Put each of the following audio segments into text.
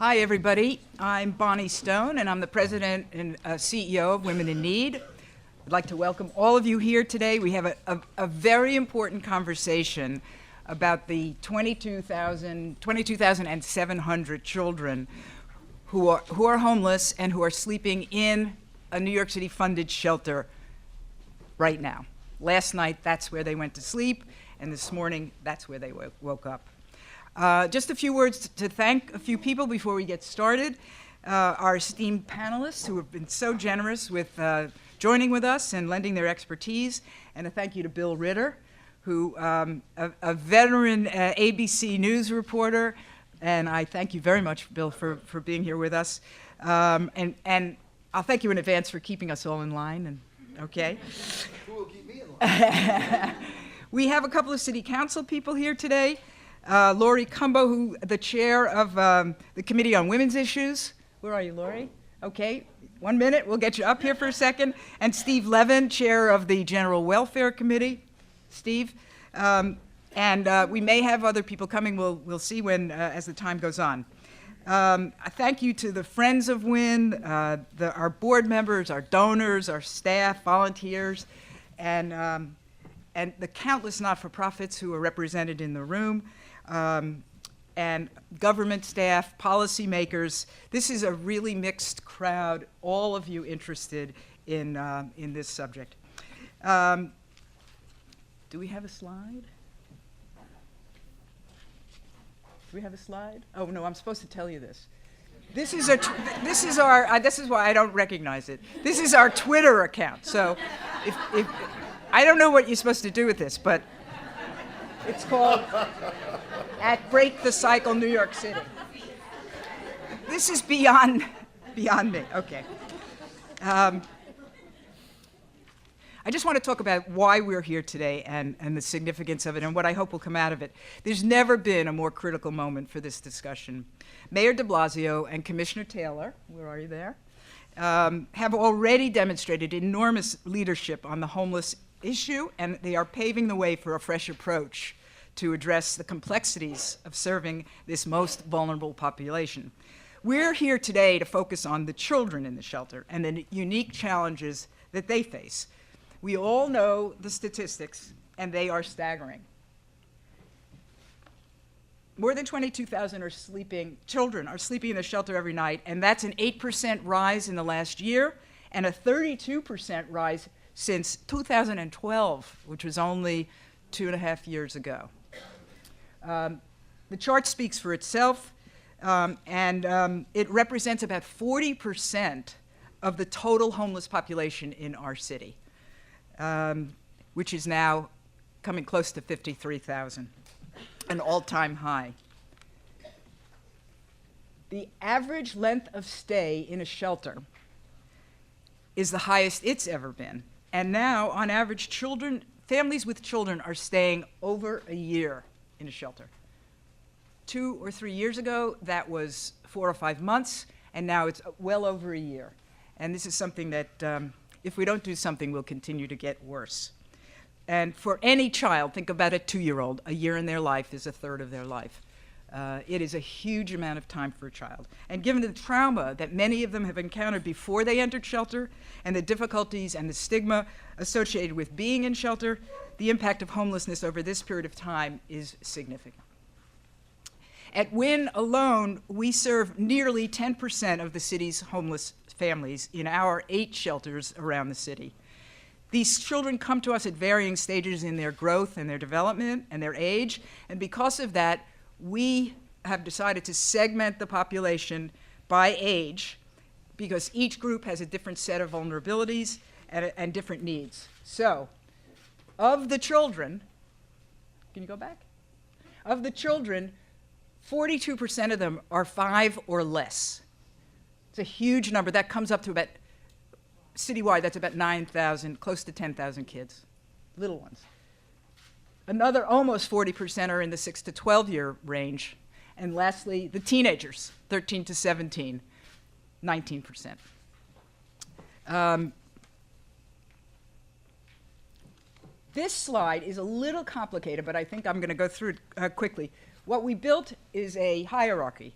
Hi, everybody. I'm Bonnie Stone, and I'm the president and CEO of Women in Need. I'd like to welcome all of you here today. We have a very important conversation about the 22,700 children who are homeless and who are sleeping in a New York City funded shelter right now. Last night, that's where they went to sleep, and this morning, that's where they woke up. Just a few words to thank a few people before we get started. Our esteemed panelists who have been so generous with joining with us and lending their expertise. And a thank you to Bill Ritter, who a veteran ABC News reporter. And I thank you very much, Bill, for being here with us. And I'll thank you in advance for keeping us all in line. And okay. Who will keep me in line? We have a couple of city council people here today. Lori Cumbo, the chair of the Committee on Women's Issues. Where are you, Lori? Okay, 1 minute, we'll get you up here for a second. And Steve Levin, chair of the General Welfare Committee. Steve. We may have other people coming. We'll see when, as the time goes on. A thank you to the Friends of WIN, our board members, our donors, our staff, volunteers, and the countless not-for-profits who are represented in the room. And government staff, policymakers. This is a really mixed crowd, all of you interested in this subject. Do we have a slide? Do we have a slide? Oh, no, I'm supposed to tell you this. This is why I don't recognize it. This is our Twitter account. So if I don't know what you're supposed to do with this, but it's called @Break the Cycle New York City. This is beyond me. Okay. I just want to talk about why we're here today and the significance of it and what I hope will come out of it. There's never been a more critical moment for this discussion. Mayor de Blasio and Commissioner Taylor, where are you there, have already demonstrated enormous leadership on the homeless issue, and they are paving the way for a fresh approach to address the complexities of serving this most vulnerable population. We're here today to focus on the children in the shelter and the unique challenges that they face. We all know the statistics, and they are staggering. More than 22,000 children are sleeping in the shelter every night, and that's an 8% rise in the last year and a 32% rise since 2012, which was only 2.5 years ago. The chart speaks for itself, and it represents about 40% of the total homeless population in our city, which is now coming close to 53,000, an all-time high. The average length of stay in a shelter is the highest it's ever been. And now, on average, families with children are staying over a year in a shelter. 2 or 3 years ago, that was 4 or 5 months, and now it's well over a year. And this is something that, if we don't do something, will continue to get worse. And for any child, think about a 2-year-old, a year in their life is a third of their life. It is a huge amount of time for a child. And given the trauma that many of them have encountered before they entered shelter, and the difficulties and the stigma associated with being in shelter, the impact of homelessness over this period of time is significant. At WIN alone, we serve nearly 10% of the city's homeless families in our 8 shelters around the city. These children come to us at varying stages in their growth and their development and their age, and because of that, we have decided to segment the population by age because each group has a different set of vulnerabilities and different needs. So, of the children, can you go back? Of the children, 42% of them are 5 or less. It's a huge number. That comes up to about, citywide, that's about 9,000, close to 10,000 kids, little ones. Another almost 40% are in the 6 to 12-year range. And lastly, the teenagers, 13 to 17, 19%. This slide is a little complicated, but I think I'm going to go through it quickly. What we built is a hierarchy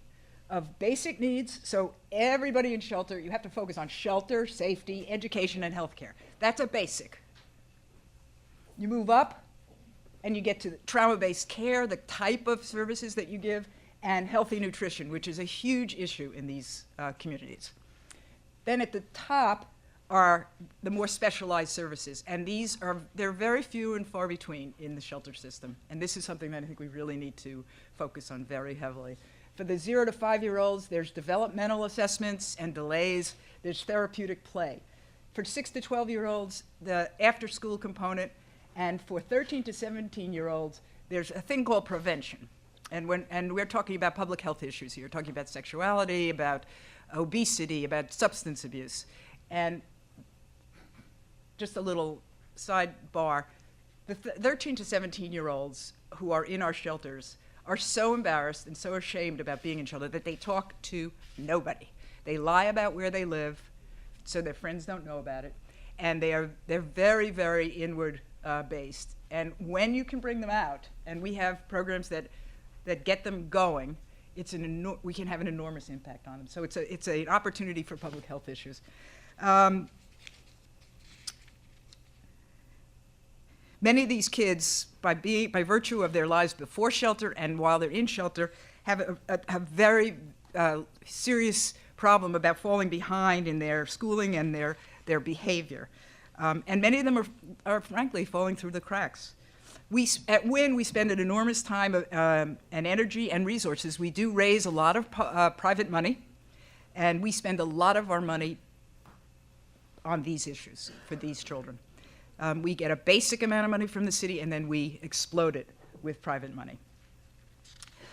of basic needs. So everybody in shelter, you have to focus on shelter, safety, education, and healthcare. That's a basic. You move up, and you get to trauma-based care, the type of services that you give, and healthy nutrition, which is a huge issue in these communities. Then at the top are the more specialized services, and they're very few and far between in the shelter system, and this is something that I think we really need to focus on very heavily. For the 0 to 5-year-olds, there's developmental assessments and delays, there's therapeutic play. For 6 to 12-year-olds, the after-school component, and for 13 to 17-year-olds, there's a thing called prevention. And we're talking about public health issues here, talking about sexuality, about obesity, about substance abuse. And just a little sidebar, the 13 to 17-year-olds who are in our shelters are so embarrassed and so ashamed about being in shelter that they talk to nobody. They lie about where they live so their friends don't know about it. And they're very, very inward based. And when you can bring them out, and we have programs that get them going, we can have an enormous impact on them. So it's an opportunity for public health issues. Many of these kids, by virtue of their lives before shelter and while they're in shelter, have a very serious problem about falling behind in their schooling and their behavior. And many of them are frankly falling through the cracks. At WIN, we spend an enormous time and energy and resources. We do raise a lot of private money, and we spend a lot of our money on these issues for these children. We get a basic amount of money from the city, and then we explode it with private money.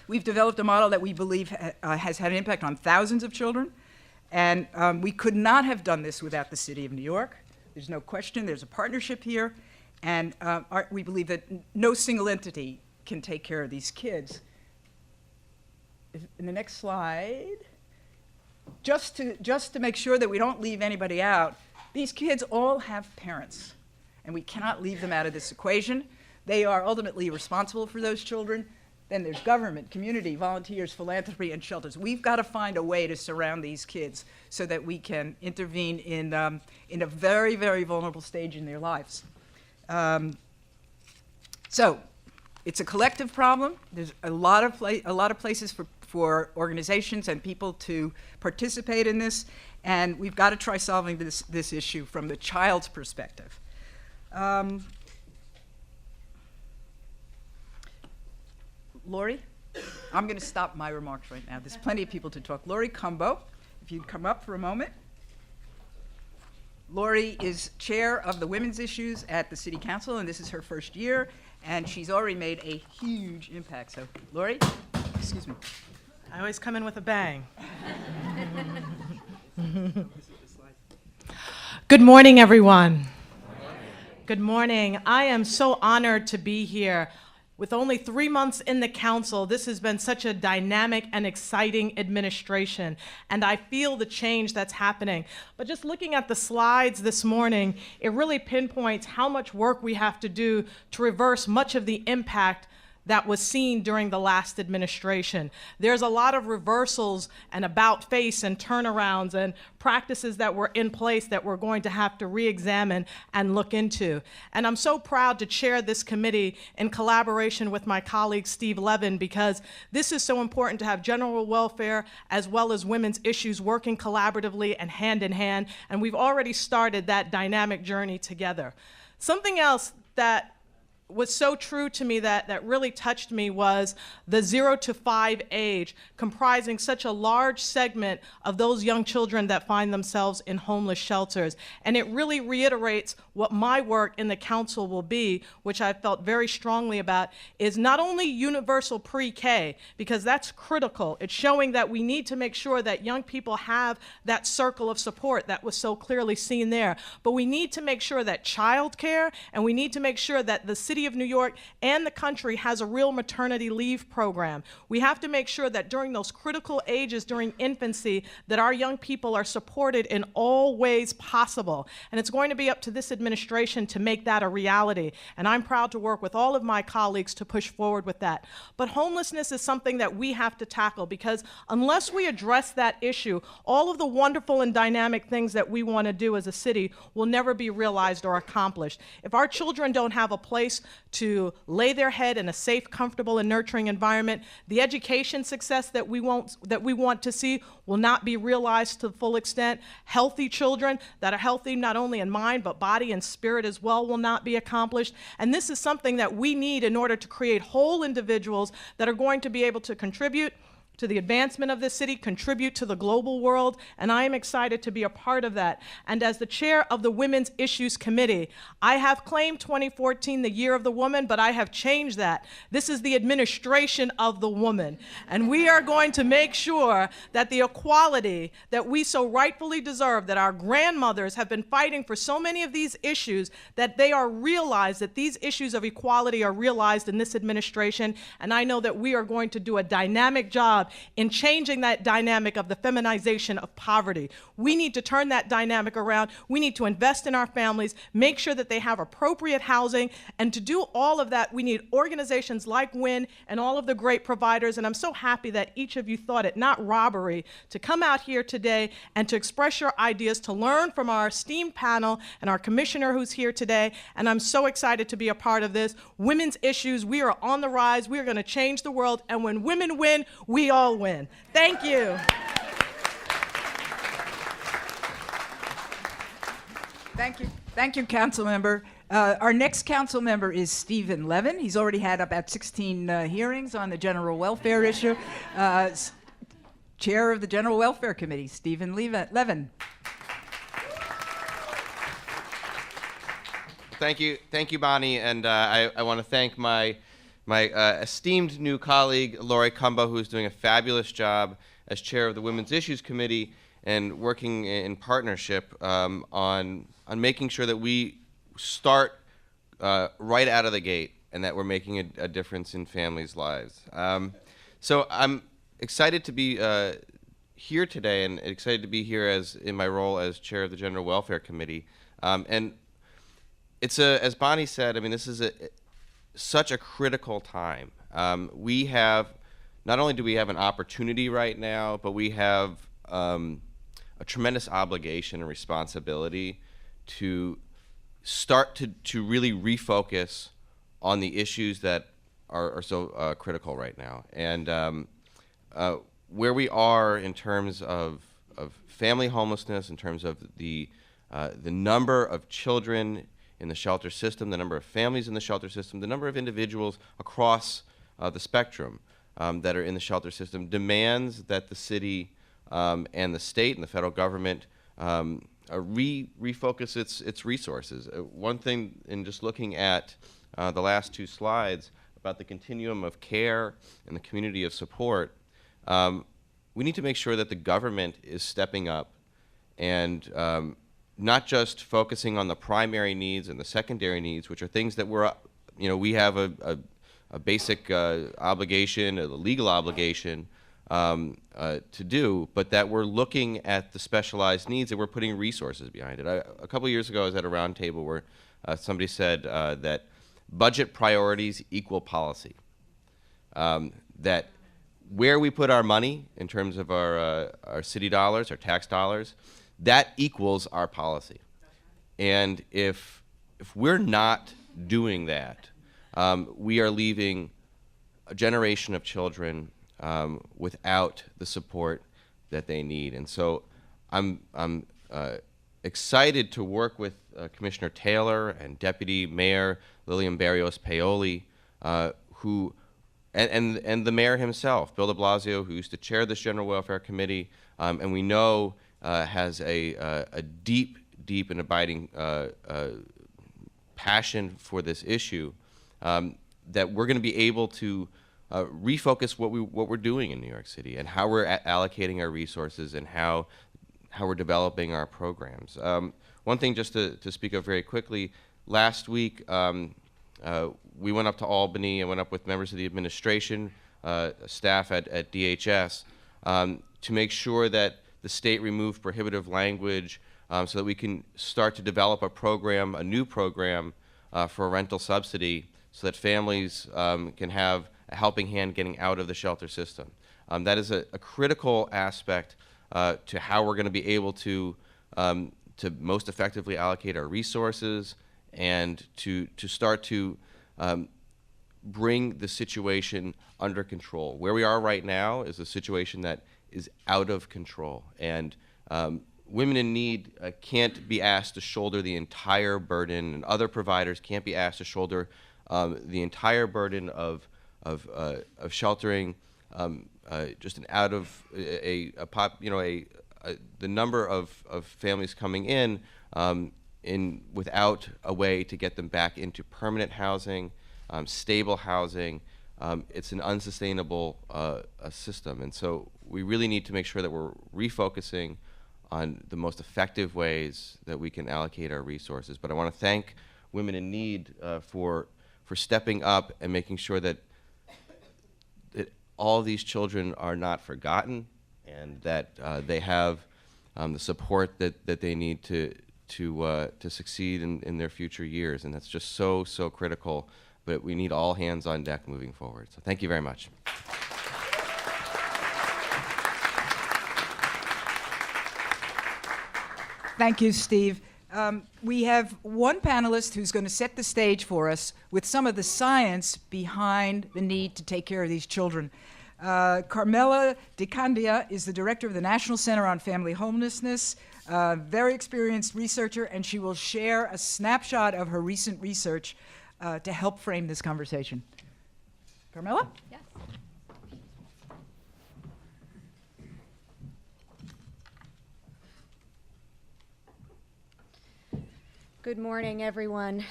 We've developed a model that we believe has had an impact on thousands of children, and we could not have done this without the City of New York. There's no question. There's a partnership here. And we believe that no single entity can take care of these kids. In the next slide, just to make sure that we don't leave anybody out, these kids all have parents, and we cannot leave them out of this equation. They are ultimately responsible for those children. Then there's government, community, volunteers, philanthropy, and shelters. We've got to find a way to surround these kids so that we can intervene in a very, very vulnerable stage in their lives. So it's a collective problem. There's a lot of places for organizations and people to participate in this, and we've got to try solving this issue from the child's perspective. Lori, I'm going to stop my remarks right now. There's plenty of people to talk. Lori Cumbo, if you'd come up for a moment. Lori is chair of the Women's Issues at the City Council, and this is her first year, and she's already made a huge impact. So, Lori, excuse me. I always come in with a bang. Good morning, everyone. Good morning. I am so honored to be here. With only 3 months in the council, this has been such a dynamic and exciting administration, and I feel the change that's happening. But just looking at the slides this morning, it really pinpoints how much work we have to do to reverse much of the impact that was seen during the last administration. There's a lot of reversals and about face and turnarounds and practices that were in place that we're going to have to re-examine and look into. And I'm so proud to chair this committee in collaboration with my colleague Steve Levin, because this is so important to have general welfare as well as women's issues working collaboratively and hand in hand, and we've already started that dynamic journey together. Something else that was so true to me that really touched me was the 0 to 5 age, comprising such a large segment of those young children that find themselves in homeless shelters. And it really reiterates what my work in the council will be, which I felt very strongly about, is not only universal pre-K, because that's critical. It's showing that we need to make sure that young people have that circle of support that was so clearly seen there. But we need to make sure that childcare, and we need to make sure that the city city of New York and the country has a real maternity leave program. We have to make sure that during those critical ages, during infancy, that our young people are supported in all ways possible. And it's going to be up to this administration to make that a reality. And I'm proud to work with all of my colleagues to push forward with that. But homelessness is something that we have to tackle, because unless we address that issue, all of the wonderful and dynamic things that we want to do as a city will never be realized or accomplished. If our children don't have a place to lay their head in a safe, comfortable, and nurturing environment, the education success that we want to see will not be realized to the full extent. Healthy children that are healthy not only in mind but body and spirit as well will not be accomplished. And this is something that we need in order to create whole individuals that are going to be able to contribute to the advancement of this city, contribute to the global world, and I am excited to be a part of that. And as the chair of the Women's Issues Committee, I have claimed 2014 the year of the woman, but I have changed that. This is the administration of the woman, and we are going to make sure that the equality that we so rightfully deserve, that our grandmothers have been fighting for so many of these issues, that they are realized, that these issues of equality are realized in this administration, and I know that we are going to do a dynamic job in changing that dynamic of the feminization of poverty. We need to turn that dynamic around. We need to invest in our families, make sure that they have appropriate housing, and to do all of that, we need organizations like WIN and all of the great providers, and I'm so happy that each of you thought it not robbery to come out here today and to express your ideas, to learn from our esteemed panel and our commissioner who's here today, and I'm so excited to be a part of this. Women's issues, we are on the rise, we are going to change the world, and when women win, we all win. Thank you. Thank you. Thank you, council member. Our next council member is Stephen Levin. He's already had about 16 hearings on the general welfare issue. Chair of the General Welfare Committee, Stephen Levin. Thank you, Bonnie, and I want to thank my esteemed new colleague, Lori Cumbo, who is doing a fabulous job as chair of the Women's Issues Committee and working in partnership on making sure that we start right out of the gate and that we're making a difference in families' lives. So I'm excited to be here today and excited to be here in my role as chair of the General Welfare Committee. And it's as Bonnie said, I mean, this is such a critical time. We have, not only do we have an opportunity right now, but we have a tremendous obligation and responsibility to start to really refocus on the issues that are so critical right now. And where we are in terms of family homelessness, in terms of the number of children in the shelter system, the number of families in the shelter system, the number of individuals across the spectrum that are in the shelter system demands that the city and the state and the federal government refocus its resources. One thing in just looking at the last two slides about the continuum of care and the community of support, we need to make sure that the government is stepping up and not just focusing on the primary needs and the secondary needs, which are things that we have a basic obligation, a legal obligation to do, but that we're looking at the specialized needs and we're putting resources behind it. A couple of years ago, I was at a round table where somebody said that budget priorities equal policy. That where we put our money in terms of our city dollars, our tax dollars, that equals our policy. And if we're not doing that, we are leaving a generation of children without the support that they need. And so I'm excited to work with Commissioner Taylor and Deputy Mayor Lillian Barrios Paoli, who and the mayor himself, Bill de Blasio, who used to chair this General Welfare Committee, and we know has a deep and abiding passion for this issue, that we're going to be able to refocus what we're doing in New York City and how we're allocating our resources and how we're developing our programs. One thing just to speak of very quickly, last week we went up to Albany. I went up with members of the administration, staff at DHS, to make sure that the state removed prohibitive language so that we can start to develop a program, a new program for a rental subsidy so that families can have a helping hand getting out of the shelter system. That is a critical aspect to how we're going to be able to most effectively allocate our resources and to start to bring the situation under control. Where we are right now is a situation that is out of control, and women in need can't be asked to shoulder the entire burden, and other providers can't be asked to shoulder the entire burden of sheltering just an out of the number of families coming in without a way to get them back into permanent housing, stable housing. It's an unsustainable system, and so we really need to make sure that we're refocusing on the most effective ways that we can allocate our resources. But I want to thank Women in Need for stepping up and making sure that all these children are not forgotten, and that they have the support that they need to succeed in their future years. And that's just so critical. But we need all hands on deck moving forward. So thank you very much. Thank you, Steve. We have one panelist who's going to set the stage for us with some of the science behind the need to take care of these children. Carmela DiCandia is the director of the National Center on Family Homelessness, very experienced researcher, and she will share a snapshot of her recent research to help frame this conversation. Carmela? Yes. Good morning, everyone.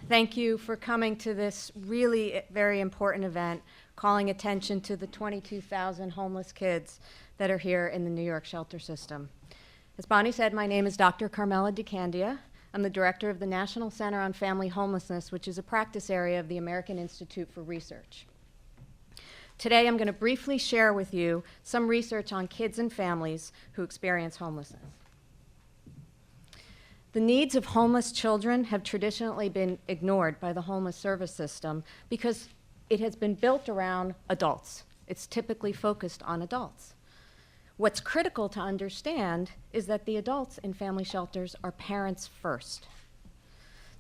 Thank you for coming to this really very important event, calling attention to the 22,000 homeless kids that are here in the New York shelter system. As Bonnie said, my name is Dr. Carmela DiCandia. I'm the director of the National Center on Family Homelessness, which is a practice area of the American Institute for Research. Today, I'm going to briefly share with you some research on kids and families who experience homelessness. The needs of homeless children have traditionally been ignored by the homeless service system because it has been built around adults. It's typically focused on adults. What's critical to understand is that the adults in family shelters are parents first.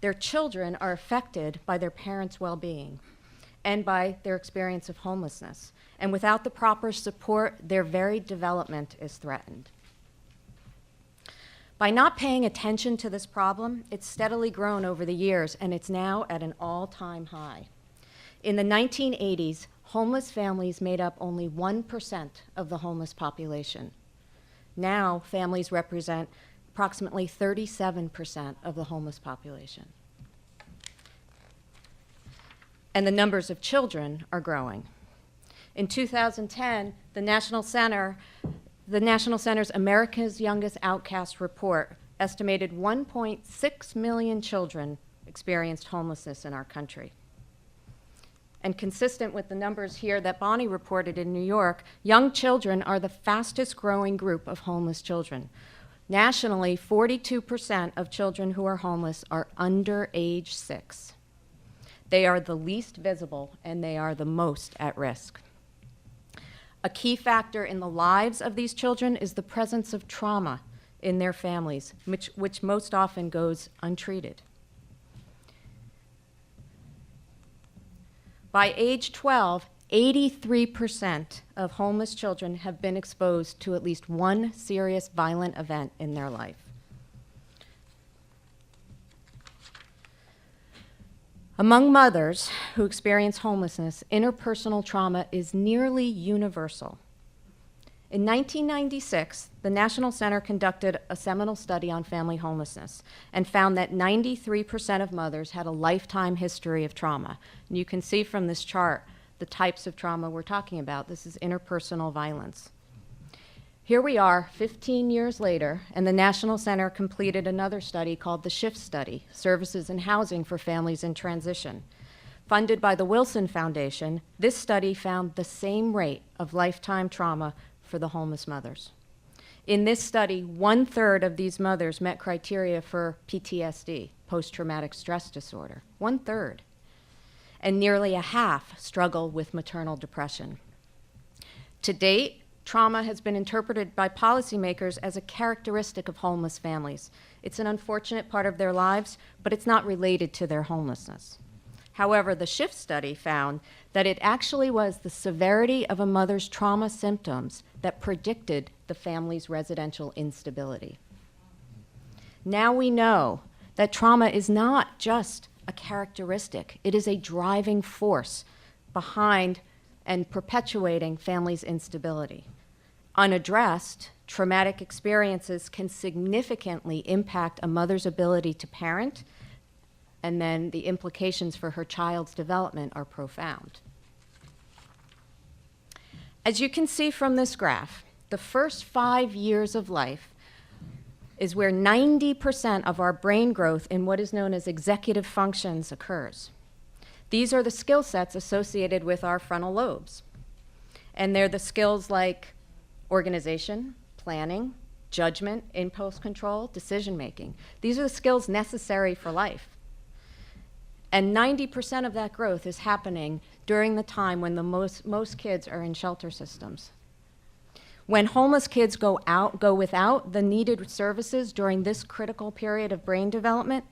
Their children are affected by their parents' well-being and by their experience of homelessness. And without the proper support, their very development is threatened. By not paying attention to this problem, it's steadily grown over the years, and it's now at an all-time high. In the 1980s, homeless families made up only 1% of the homeless population. Now, families represent approximately 37% of the homeless population. And the numbers of children are growing. In 2010, the National Center's America's Youngest Outcast report estimated 1.6 million children experienced homelessness in our country. And consistent with the numbers here that Bonnie reported in New York, young children are the fastest growing group of homeless children. Nationally, 42% of children who are homeless are under age 6. They are the least visible, and they are the most at risk. A key factor in the lives of these children is the presence of trauma in their families, which most often goes untreated. By age 12, 83% of homeless children have been exposed to at least one serious violent event in their life. Among mothers who experience homelessness, interpersonal trauma is nearly universal. In 1996, the National Center conducted a seminal study on family homelessness and found that 93% of mothers had a lifetime history of trauma. And you can see from this chart the types of trauma we're talking about. This is interpersonal violence. Here we are 15 years later, and the National Center completed another study called the SHIFT Study, Services and Housing for Families in Transition. funded by the Wilson Foundation, this study found the same rate of lifetime trauma for the homeless mothers. In this study, 1/3 of these mothers met criteria for PTSD, post-traumatic stress disorder. 1/3. And nearly a half struggle with maternal depression. To date, trauma has been interpreted by policymakers as a characteristic of homeless families. It's an unfortunate part of their lives, but it's not related to their homelessness. However, the SHIFT study found that it actually was the severity of a mother's trauma symptoms that predicted the family's residential instability. Now we know that trauma is not just a characteristic, it is a driving force behind and perpetuating families' instability. Unaddressed, traumatic experiences can significantly impact a mother's ability to parent, and then the implications for her child's development are profound. As you can see from this graph, the first 5 years of life is where 90% of our brain growth in what is known as executive functions occurs. These are the skill sets associated with our frontal lobes. And they're the skills like organization, planning, judgment, impulse control, decision-making. These are the skills necessary for life. And 90% of that growth is happening during the time when the most kids are in shelter systems. When homeless kids go without the needed services during this critical period of brain development,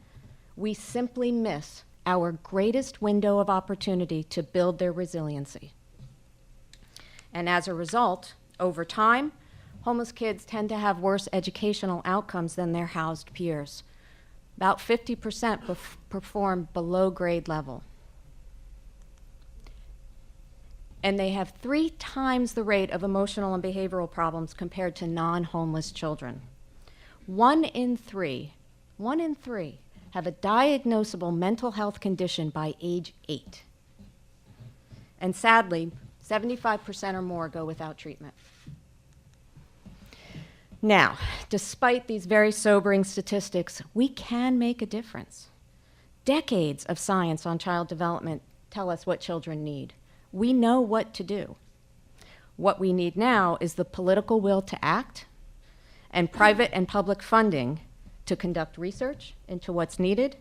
we simply miss our greatest window of opportunity to build their resiliency. And as a result, over time, homeless kids tend to have worse educational outcomes than their housed peers. About 50% perform below grade level. And they have 3 times the rate of emotional and behavioral problems compared to non-homeless children. 1 in 3 have a diagnosable mental health condition by age 8. And sadly, 75% or more go without treatment. Now, despite these very sobering statistics, we can make a difference. Decades of science on child development tell us what children need. We know what to do. What we need now is the political will to act and private and public funding to conduct research into what's needed,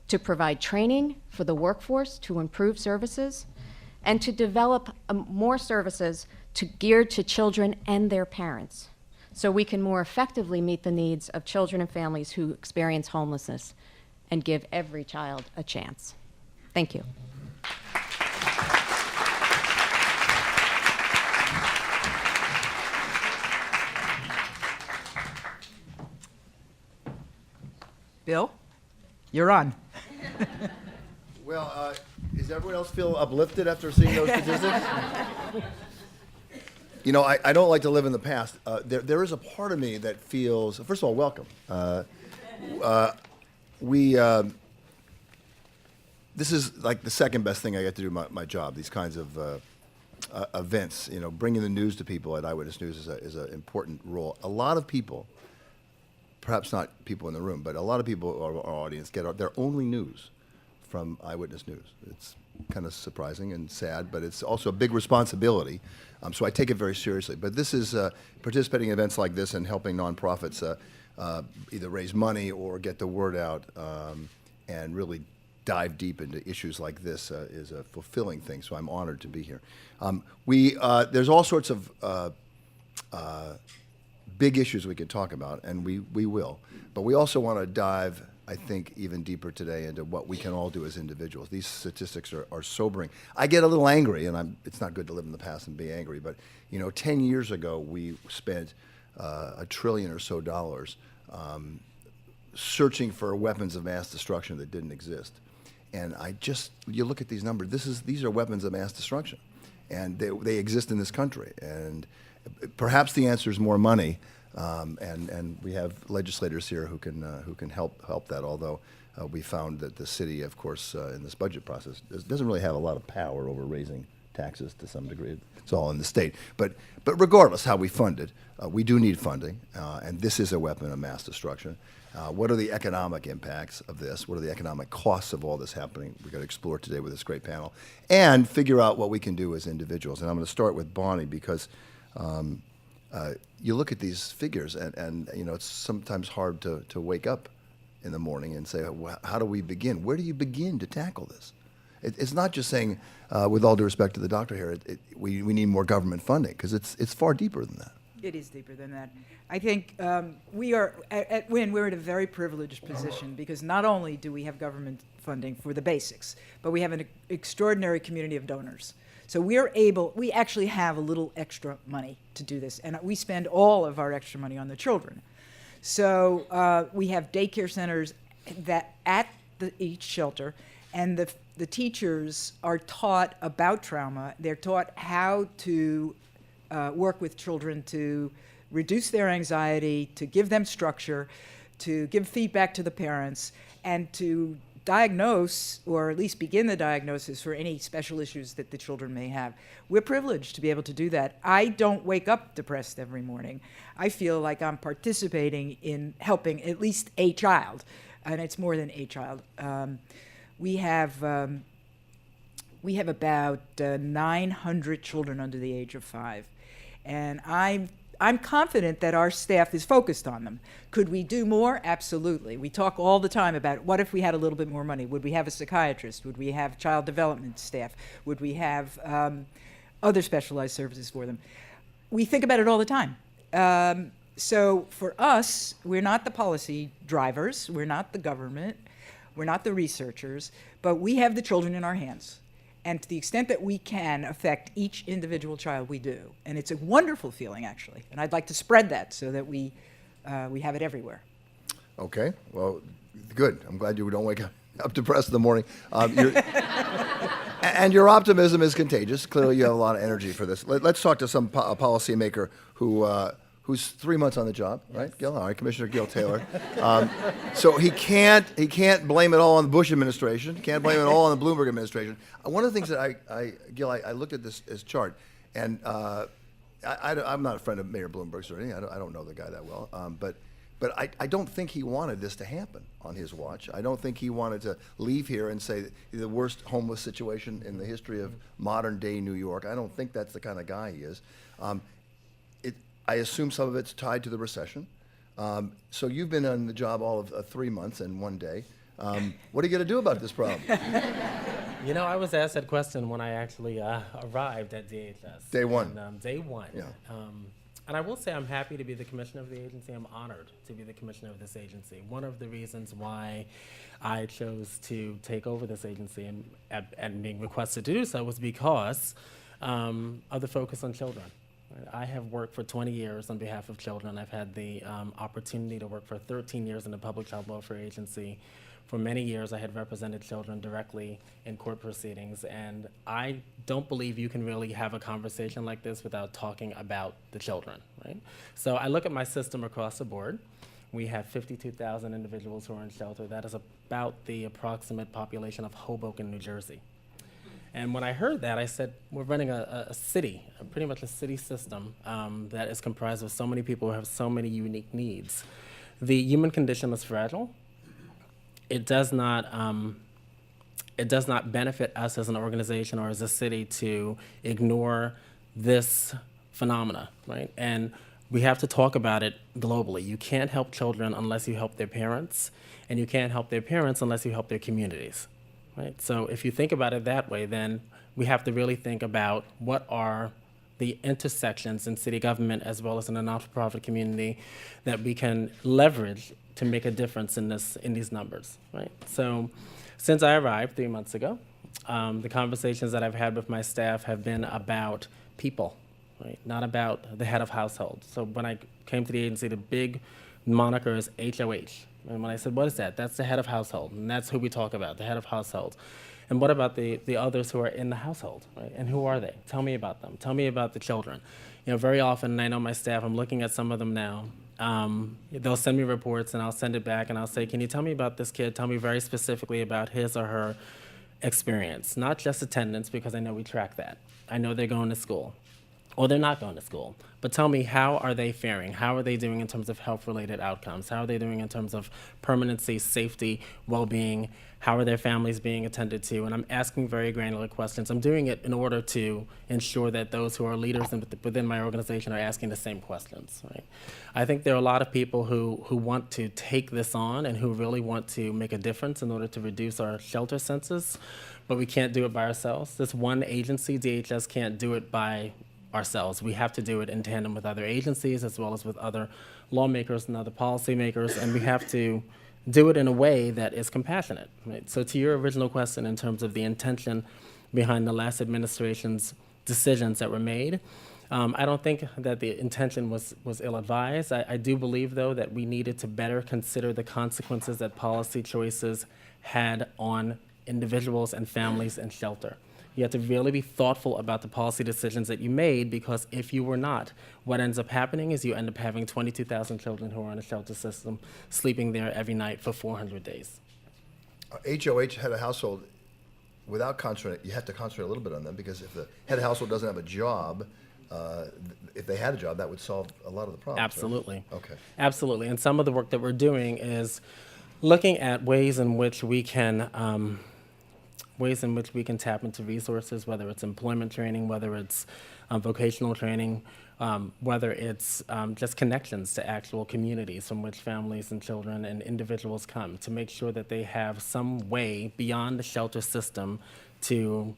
to provide training for the workforce to improve services, and to develop more services geared to children and their parents, so we can more effectively meet the needs of children and families who experience homelessness and give every child a chance. Thank you. Bill, you're on. Well, does everyone else feel uplifted after seeing those statistics? You know, I don't like to live in the past. There is a part of me that feels, first of all, welcome. This is like the second best thing I get to do my job, these kinds of events. You know, bringing the news to people at Eyewitness News is an important role. A lot of people, perhaps not people in the room, but a lot of people, our audience, get their only news from Eyewitness News. It's kind of surprising and sad, but it's also a big responsibility. So I take it very seriously. But this is participating in events like this and helping nonprofits either raise money or get the word out and really dive deep into issues like this is a fulfilling thing. So I'm honored to be here. There's all sorts of big issues we could talk about, and we will. But we also want to dive, I think, even deeper today into what we can all do as individuals. These statistics are sobering. I get a little angry, and it's not good to live in the past and be angry, but 10 years ago we spent $1 trillion or so searching for weapons of mass destruction that didn't exist. And you look at these numbers, these are weapons of mass destruction, and they exist in this country. And perhaps the answer is more money, and we have legislators here who can help that. Although we found that the city, of course, in this budget process doesn't really have a lot of power over raising taxes to some degree. It's all in the state. But regardless how we fund it, we do need funding, and this is a weapon of mass destruction. What are the economic impacts of this? What are the economic costs of all this happening? We're going to explore today with this great panel, and figure out what we can do as individuals. And I'm going to start with Bonnie, because you look at these figures, and you know, it's sometimes hard to wake up in the morning and say, well, how do we begin? Where do you begin to tackle this? It's not just saying, with all due respect to the doctor here, we need more government funding, because it's far deeper than that. It is deeper than that. I think we are, at WIN, we're in a very privileged position, because not only do we have government funding for the basics, but we have an extraordinary community of donors. So we actually have a little extra money to do this, and we spend all of our extra money on the children. So we have daycare centers that at each shelter, and the teachers are taught about trauma. They're taught how to work with children to reduce their anxiety, to give them structure, to give feedback to the parents, and to diagnose, or at least begin the diagnosis for any special issues that the children may have. We're privileged to be able to do that. I don't wake up depressed every morning. I feel like I'm participating in helping at least a child, and it's more than a child. We have about 900 children under the age of 5, and I'm confident that our staff is focused on them. Could we do more? Absolutely. We talk all the time about, what if we had a little bit more money? Would we have a psychiatrist? Would we have child development staff? Would we have other specialized services for them? We think about it all the time. So for us, we're not the policy drivers, we're not the government, we're not the researchers, but we have the children in our hands. And to the extent that we can affect each individual child, we do. And it's a wonderful feeling, actually. And I'd like to spread that so that we have it everywhere. Okay, well, good. I'm glad you don't wake up depressed in the morning. And your optimism is contagious. Clearly, you have a lot of energy for this. Let's talk to some policymaker who's 3 months on the job, right? Gil, all right, Commissioner Gil Taylor. So he can't blame it all on the Bush administration. Can't blame it all on the Bloomberg administration. One of the things that Gil, I looked at this chart, and I'm not a friend of Mayor Bloomberg's or anything. I don't know the guy that well, but I don't think he wanted this to happen on his watch. I don't think he wanted to leave here and say the worst homeless situation in the history of modern day New York. I don't think that's the kind of guy he is. I assume some of it's tied to the recession. So you've been on the job all of 3 months and 1 day. What are you going to do about this problem? You know, I was asked that question when I actually arrived at DHS. Day one. And, day one. Yeah. And I will say I'm happy to be the commissioner of the agency. I'm honored to be the commissioner of this agency. One of the reasons why I chose to take over this agency and being requested to do so was because of the focus on children. I have worked for 20 years on behalf of children. I've had the opportunity to work for 13 years in the Public Child Welfare Agency. For many years, I had represented children directly in court proceedings, and I don't believe you can really have a conversation like this without talking about the children, right? So I look at my system across the board. We have 52,000 individuals who are in shelter. That is about the approximate population of Hoboken, New Jersey. And when I heard that, I said, we're running a city, pretty much a city system that is comprised of so many people who have so many unique needs. The human condition is fragile. It does not benefit us as an organization or as a city to ignore this phenomena, right? And we have to talk about it globally. You can't help children unless you help their parents, and you can't help their parents unless you help their communities. Right? So if you think about it that way, then we have to really think about what are the intersections in city government as well as in the not-for-profit community that we can leverage to make a difference in these numbers. Right? So since I arrived 3 months ago, the conversations that I've had with my staff have been about people, right? Not about the head of household. So when I came to the agency, the big moniker is HOH. And when I said, what is that? That's the head of household, and that's who we talk about, the head of household. And what about the others who are in the household, right? And who are they? Tell me about them. Tell me about the children. You know, very often, and I know my staff, I'm looking at some of them now, they'll send me reports, and I'll send it back, and I'll say, can you tell me about this kid? Tell me very specifically about his or her experience, not just attendance, because I know we track that. I know they're going to school, or they're not going to school. But tell me, how are they faring? How are they doing in terms of health-related outcomes? How are they doing in terms of permanency, safety, well-being? How are their families being attended to? And I'm asking very granular questions. I'm doing it in order to ensure that those who are leaders within my organization are asking the same questions, right? I think there are a lot of people who want to take this on and who really want to make a difference in order to reduce our shelter census, but we can't do it by ourselves. This one agency, DHS, can't do it by ourselves. We have to do it in tandem with other agencies as well as with other lawmakers and other policymakers, and we have to do it in a way that is compassionate. Right? So to your original question in terms of the intention behind the last administration's decisions that were made, I don't think that the intention was ill-advised. I do believe, though, that we needed to better consider the consequences that policy choices had on individuals and families in shelter. You have to really be thoughtful about the policy decisions that you made, because if you were not, what ends up happening is you end up having 22,000 children who are in a shelter system sleeping there every night for 400 days. HOH, head of household, without concentrating, you have to concentrate a little bit on them, because if the head of household doesn't have a job, if they had a job, that would solve a lot of the problems. Absolutely. Right? Okay. Absolutely. And some of the work that we're doing is looking at ways in which we can tap into resources, whether it's employment training, whether it's vocational training, whether it's just connections to actual communities from which families and children and individuals come, to make sure that they have some way beyond the shelter system to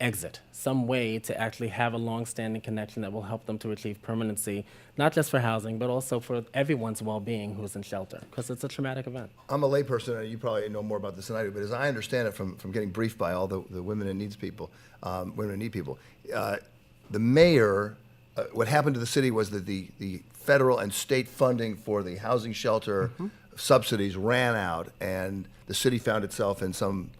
exit, some way to actually have a long-standing connection that will help them to achieve permanency, not just for housing, but also for everyone's well-being who's in shelter, because it's a traumatic event. I'm a layperson, and you probably know more about this than I do, but as I understand it from getting briefed by all the women in need people, the mayor, what happened to the city was that the federal and state funding for the housing shelter subsidies ran out, and the city found itself in some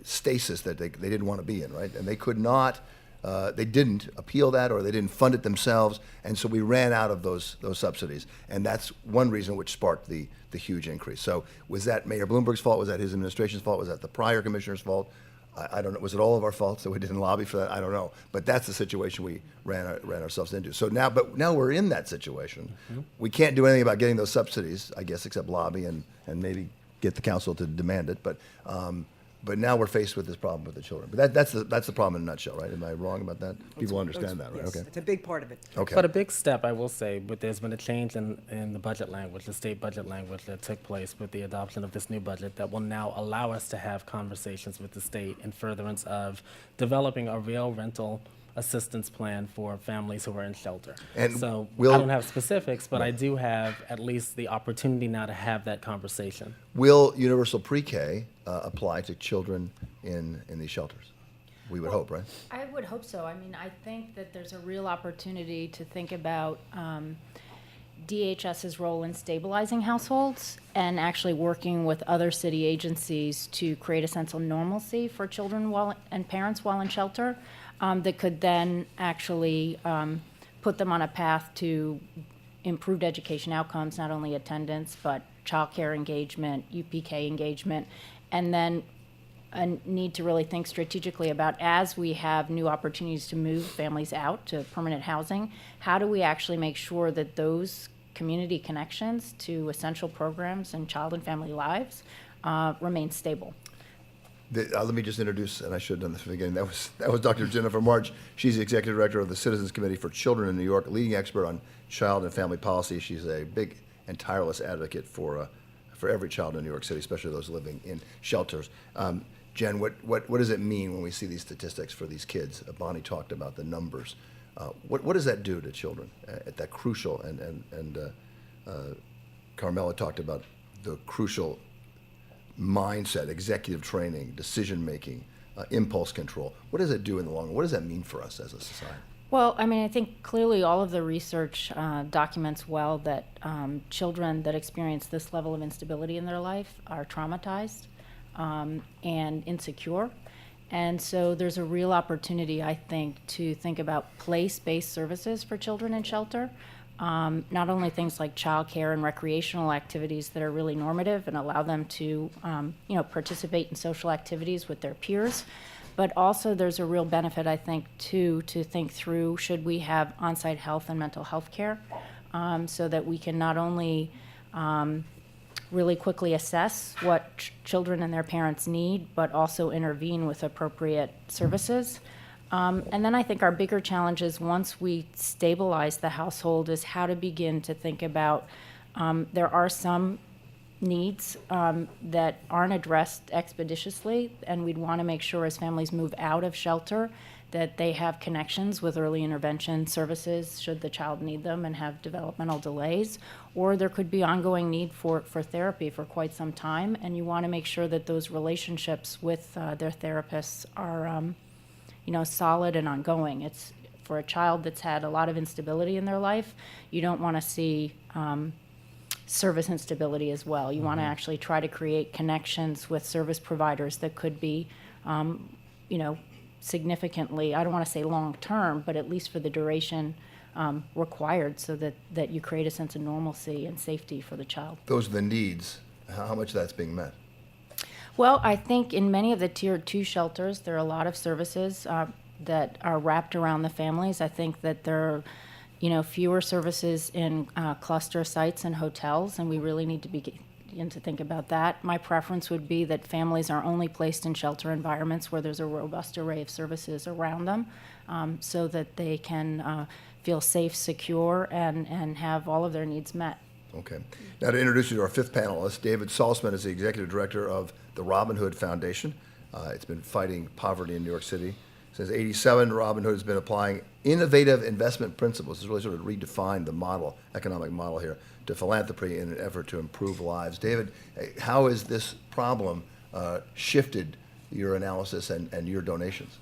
stasis that they didn't want to be in, right? And they could not, they didn't appeal that, or they didn't fund it themselves, and so we ran out of those subsidies. And that's one reason which sparked the huge increase. So was that Mayor Bloomberg's fault? Was that his administration's fault? Was that the prior commissioner's fault? I don't know. Was it all of our faults that we didn't lobby for that? I don't know. But that's the situation we ran ourselves into. So now we're in that situation. We can't do anything about getting those subsidies, I guess, except lobby and maybe get the council to demand it. But now we're faced with this problem with the children. But that's the problem in a nutshell, right? Am I wrong about that? People understand that, right? Yes, Okay. it's a big part of it. Okay. But a big step, I will say, but there's been a change in the budget language, the state budget language that took place with the adoption of this new budget that will now allow us to have conversations with the state in furtherance of developing a real rental assistance plan for families who are in shelter. And so will- I don't have specifics, but I do have at least the opportunity now to have that conversation. Will universal pre-K apply to children in these shelters? We would hope, right? I would hope so. I mean, I think that there's a real opportunity to think about DHS's role in stabilizing households and actually working with other city agencies to create a sense of normalcy for children and parents while in shelter, that could then actually put them on a path to improved education outcomes, not only attendance, but childcare engagement, UPK engagement, and then a need to really think strategically about, as we have new opportunities to move families out to permanent housing, how do we actually make sure that those community connections to essential programs and child and family lives remain stable? Let me just introduce, and I should have done this from the beginning. That was Dr. Jennifer March. She's the executive director of the Citizens Committee for Children in New York, a leading expert on child and family policy. She's a big and tireless advocate for every child in New York City, especially those living in shelters. Jen, what does it mean when we see these statistics for these kids? Bonnie talked about the numbers. What does that do to children at that crucial, and Carmela talked about the crucial mindset, executive training, decision-making, impulse control. What does it do in the long run? What does that mean for us as a society? Well, I mean, I think clearly all of the research documents well that children that experience this level of instability in their life are traumatized and insecure. And so there's a real opportunity, I think, to think about place-based services for children in shelter. Not only things like childcare and recreational activities that are really normative and allow them to, participate in social activities with their peers, But also there's a real benefit, I think, too, to think through, should we have on-site health and mental health care, so that we can not only really quickly assess what children and their parents need, but also intervene with appropriate services. And then I think our bigger challenge is, once we stabilize the household, is how to begin to think about, there are some needs that aren't addressed expeditiously, and we'd want to make sure as families move out of shelter that they have connections with early intervention services should the child need them and have developmental delays, or there could be ongoing need for therapy for quite some time, and you want to make sure that those relationships with their therapists are solid and ongoing. It's for a child that's had a lot of instability in their life, you don't want to see service instability as well. You want to actually try to create connections with service providers that could be, significantly, I don't want to say long-term, but at least for the duration required, so that you create a sense of normalcy and safety for the child. Those are the needs. How much of that's being met? Well, I think in many of the Tier 2 shelters, there are a lot of services that are wrapped around the families. I think that there are fewer services in cluster sites and hotels, and we really need to begin to think about that. My preference would be that families are only placed in shelter environments where there's a robust array of services around them, so that they can feel safe, secure, and have all of their needs met. Okay. Now to introduce you to our fifth panelist, David Salzman is the executive director of the Robin Hood Foundation. It's been fighting poverty in New York City. Since '87, Robin Hood has been applying innovative investment principles. It's really sort of redefined the model, economic model here, to philanthropy in an effort to improve lives. David, how has this problem shifted your analysis and your donations?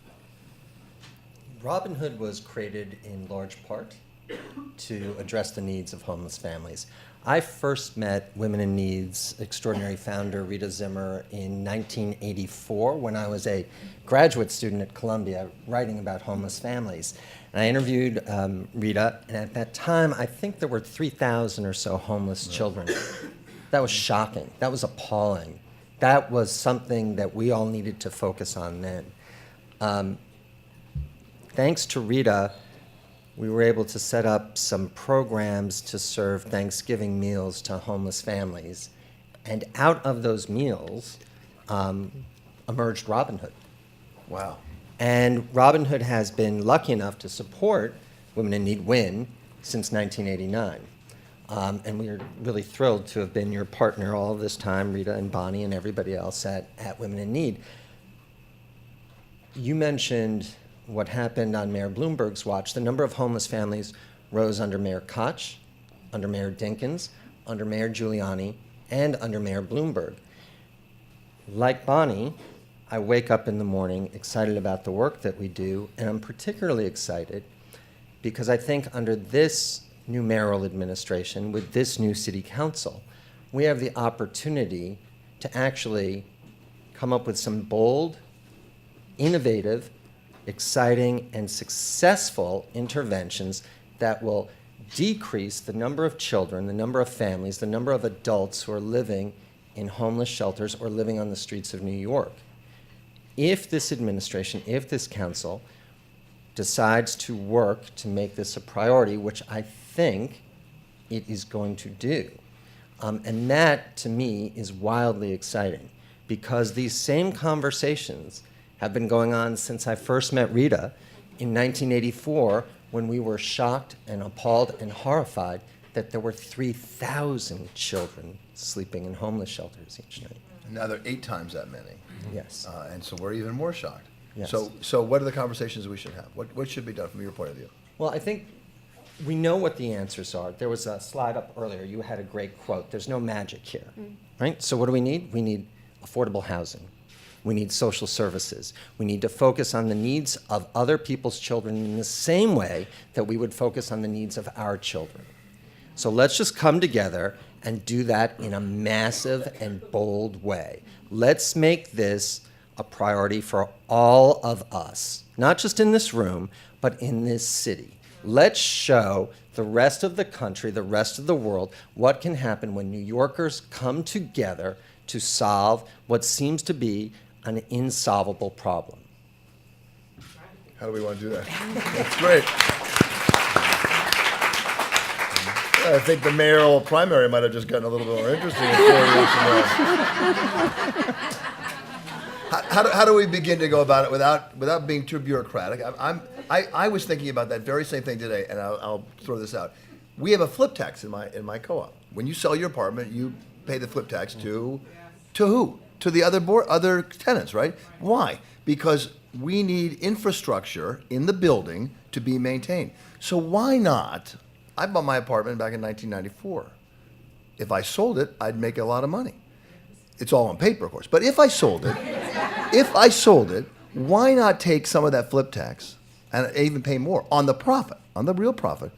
Robin Hood was created in large part to address the needs of homeless families. I first met Women in Need's extraordinary founder, Rita Zimmer, in 1984 when I was a graduate student at Columbia writing about homeless families. And I interviewed Rita, and at that time, I think there were 3,000 or so homeless children. That was shocking. That was appalling. That was something that we all needed to focus on then. Thanks to Rita, we were able to set up some programs to serve Thanksgiving meals to homeless families. And out of those meals emerged Robin Hood. Wow. And Robin Hood has been lucky enough to support Women in Need WIN since 1989. And we are really thrilled to have been your partner all this time, Rita and Bonnie and everybody else at Women in Need. You mentioned what happened on Mayor Bloomberg's watch. The number of homeless families rose under Mayor Koch, under Mayor Dinkins, under Mayor Giuliani, and under Mayor Bloomberg. Like Bonnie, I wake up in the morning excited about the work that we do, and I'm particularly excited because I think under this new mayoral administration, with this new city council, we have the opportunity to actually come up with some bold, innovative, exciting, and successful interventions that will decrease the number of children, the number of families, the number of adults who are living in homeless shelters or living on the streets of New York. If this administration, if this council decides to work to make this a priority, which I think it is going to do, and that to me is wildly exciting, because these same conversations have been going on since I first met Rita in 1984, when we were shocked and appalled and horrified that there were 3,000 children sleeping in homeless shelters each night. And now there are 8 times that many. Yes. And so we're even more shocked. Yes. So what are the conversations we should have? What should be done from your point of view? Well, I think we know what the answers are. There was a slide up earlier. You had a great quote. There's no magic here, right? So what do we need? We need affordable housing. We need social services. We need to focus on the needs of other people's children in the same way that we would focus on the needs of our children. So let's just come together and do that in a massive and bold way. Let's make this a priority for all of us, not just in this room, but in this city. Let's show the rest of the country, the rest of the world, what can happen when New Yorkers come together to solve what seems to be an insolvable problem. How do we want to do that? That's great. I think the mayoral primary might have just gotten a little bit more interesting in 4 years from now. How do we begin to go about it without being too bureaucratic? I was thinking about that very same thing today, and I'll throw this out. We have a flip tax in my co-op. When you sell your apartment, you pay the flip tax to who? To the other tenants, right? Why? Because we need infrastructure in the building to be maintained. So why not? I bought my apartment back in 1994. If I sold it, I'd make a lot of money. It's all on paper, of course. But if I sold it, why not take some of that flip tax and even pay more on the profit, on the real profit,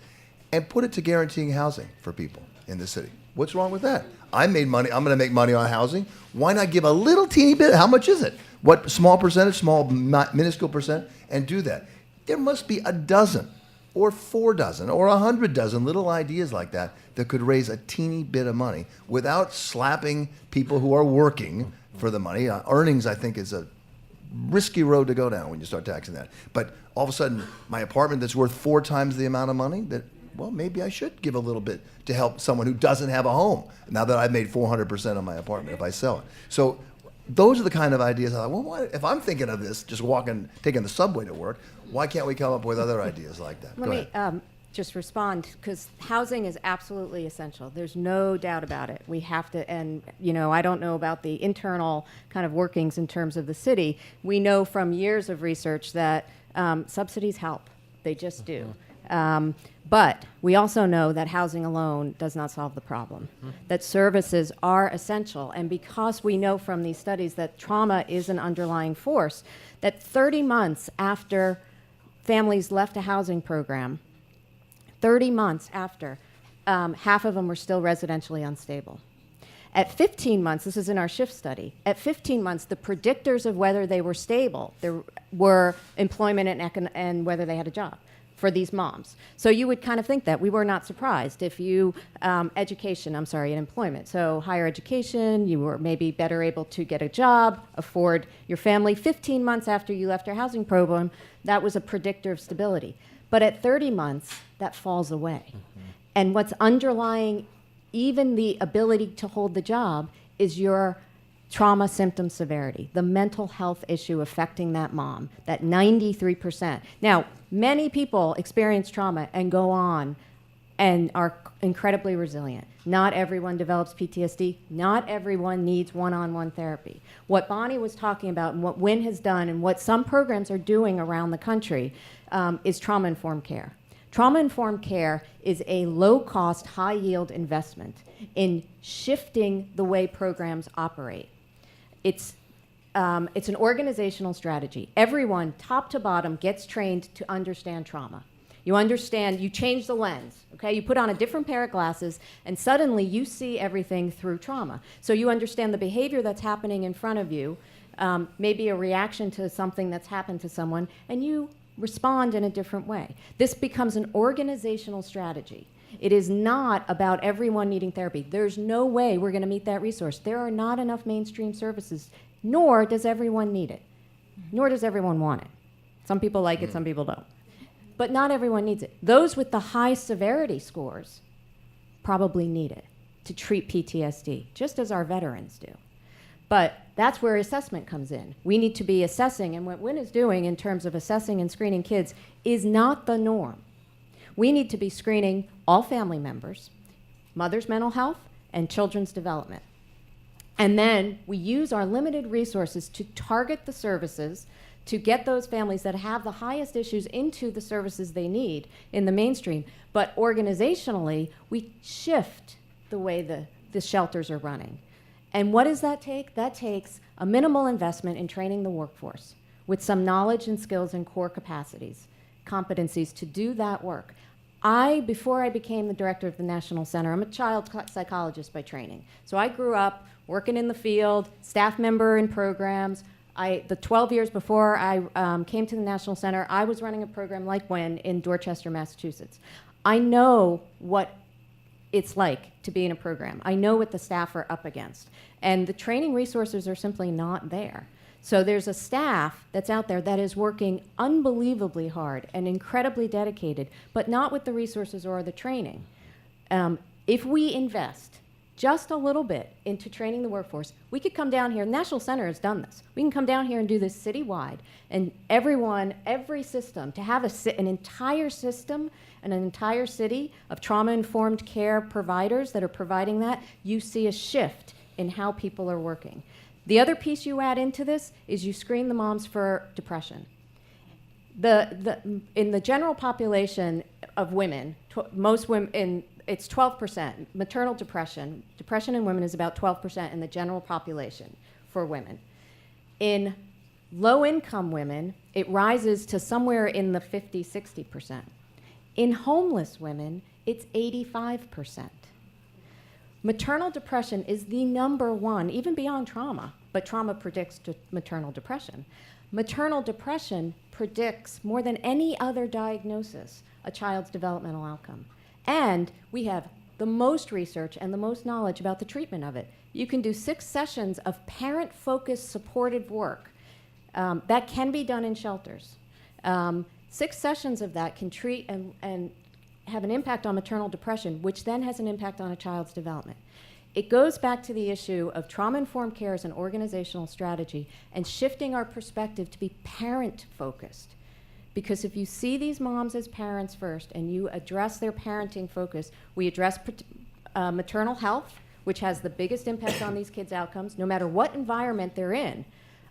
and put it to guaranteeing housing for people in the city? What's wrong with that? I made money. I'm going to make money on housing. Why not give a little teeny bit? How much is it? What small percentage, minuscule percent, and do that? There must be a dozen or 4 dozen or 100 dozen little ideas like that that could raise a teeny bit of money without slapping people who are working for the money. Earnings, I think, is a risky road to go down when you start taxing that. But all of a sudden, my apartment that's worth 4 times the amount of money, that, well, maybe I should give a little bit to help someone who doesn't have a home now that I've made 400% on my apartment if I sell it. So those are the kind of ideas I thought, well, if I'm thinking of this, just taking the subway to work, why can't we come up with other ideas like that? Let me just respond, because housing is absolutely essential. There's no doubt about it. We have to, and I don't know about the internal kind of workings in terms of the city. We know from years of research that subsidies help. They just do. But we also know that housing alone does not solve the problem, that services are essential. And because we know from these studies that trauma is an underlying force, that 30 months after families left a housing program, 30 months after, half of them were still residentially unstable. At 15 months, this is in our shift study, at 15 months, the predictors of whether they were stable were employment and whether they had a job for these moms. So you would kind of think that. We were not surprised if you, and employment. So higher education, you were maybe better able to get a job, afford your family. 15 months after you left your housing program, that was a predictor of stability. But at 30 months, that falls away. And what's underlying even the ability to hold the job is your trauma symptom severity, the mental health issue affecting that mom, that 93%. Now, many people experience trauma and go on and are incredibly resilient. Not everyone develops PTSD. Not everyone needs one-on-one therapy. What Bonnie was talking about and what WIN has done and what some programs are doing around the country is trauma-informed care. Trauma-informed care is a low-cost, high-yield investment in shifting the way programs operate. It's an organizational strategy. Everyone, top to bottom, gets trained to understand trauma. You understand, you change the lens, okay? You put on a different pair of glasses, and suddenly you see everything through trauma. So you understand the behavior that's happening in front of you, maybe a reaction to something that's happened to someone, and you respond in a different way. This becomes an organizational strategy. It is not about everyone needing therapy. There's no way we're going to meet that resource. There are not enough mainstream services, nor does everyone need it, nor does everyone want it. Some people like it, some people don't. But not everyone needs it. Those with the high severity scores probably need it to treat PTSD, just as our veterans do. But that's where assessment comes in. We need to be assessing, and what WIN is doing in terms of assessing and screening kids is not the norm. We need to be screening all family members, mother's mental health, and children's development. And then we use our limited resources to target the services to get those families that have the highest issues into the services they need in the mainstream. But organizationally, we shift the way the shelters are running. And what does that take? That takes a minimal investment in training the workforce with some knowledge and skills and core competencies to do that work. Before I became the director of the National Center, I'm a child psychologist by training. So I grew up working in the field, staff member in programs. The 12 years before I came to the National Center, I was running a program like WIN in Dorchester, Massachusetts. I know what it's like to be in a program. I know what the staff are up against. And the training resources are simply not there. So there's a staff that's out there that is working unbelievably hard and incredibly dedicated, but not with the resources or the training. If we invest just a little bit into training the workforce, we could come down here. The National Center has done this. We can come down here and do this citywide, and every system, to have an entire system and an entire city of trauma-informed care providers that are providing that, you see a shift in how people are working. The other piece you add into this is you screen the moms for depression. In the general population of women, most women, it's 12%. Maternal depression in women is about 12% in the general population for women. In low-income women, it rises to somewhere in the 50, 60%. In homeless women, it's 85%. Maternal depression is the number one, even beyond trauma, but trauma predicts maternal depression. Maternal depression predicts more than any other diagnosis a child's developmental outcome. And we have the most research and the most knowledge about the treatment of it. You can do 6 sessions of parent-focused supportive work. That can be done in shelters. 6 sessions of that can treat and have an impact on maternal depression, which then has an impact on a child's development. It goes back to the issue of trauma-informed care as an organizational strategy and shifting our perspective to be parent-focused. Because if you see these moms as parents first and you address their parenting focus, we address maternal health, which has the biggest impact on these kids' outcomes. No matter what environment they're in,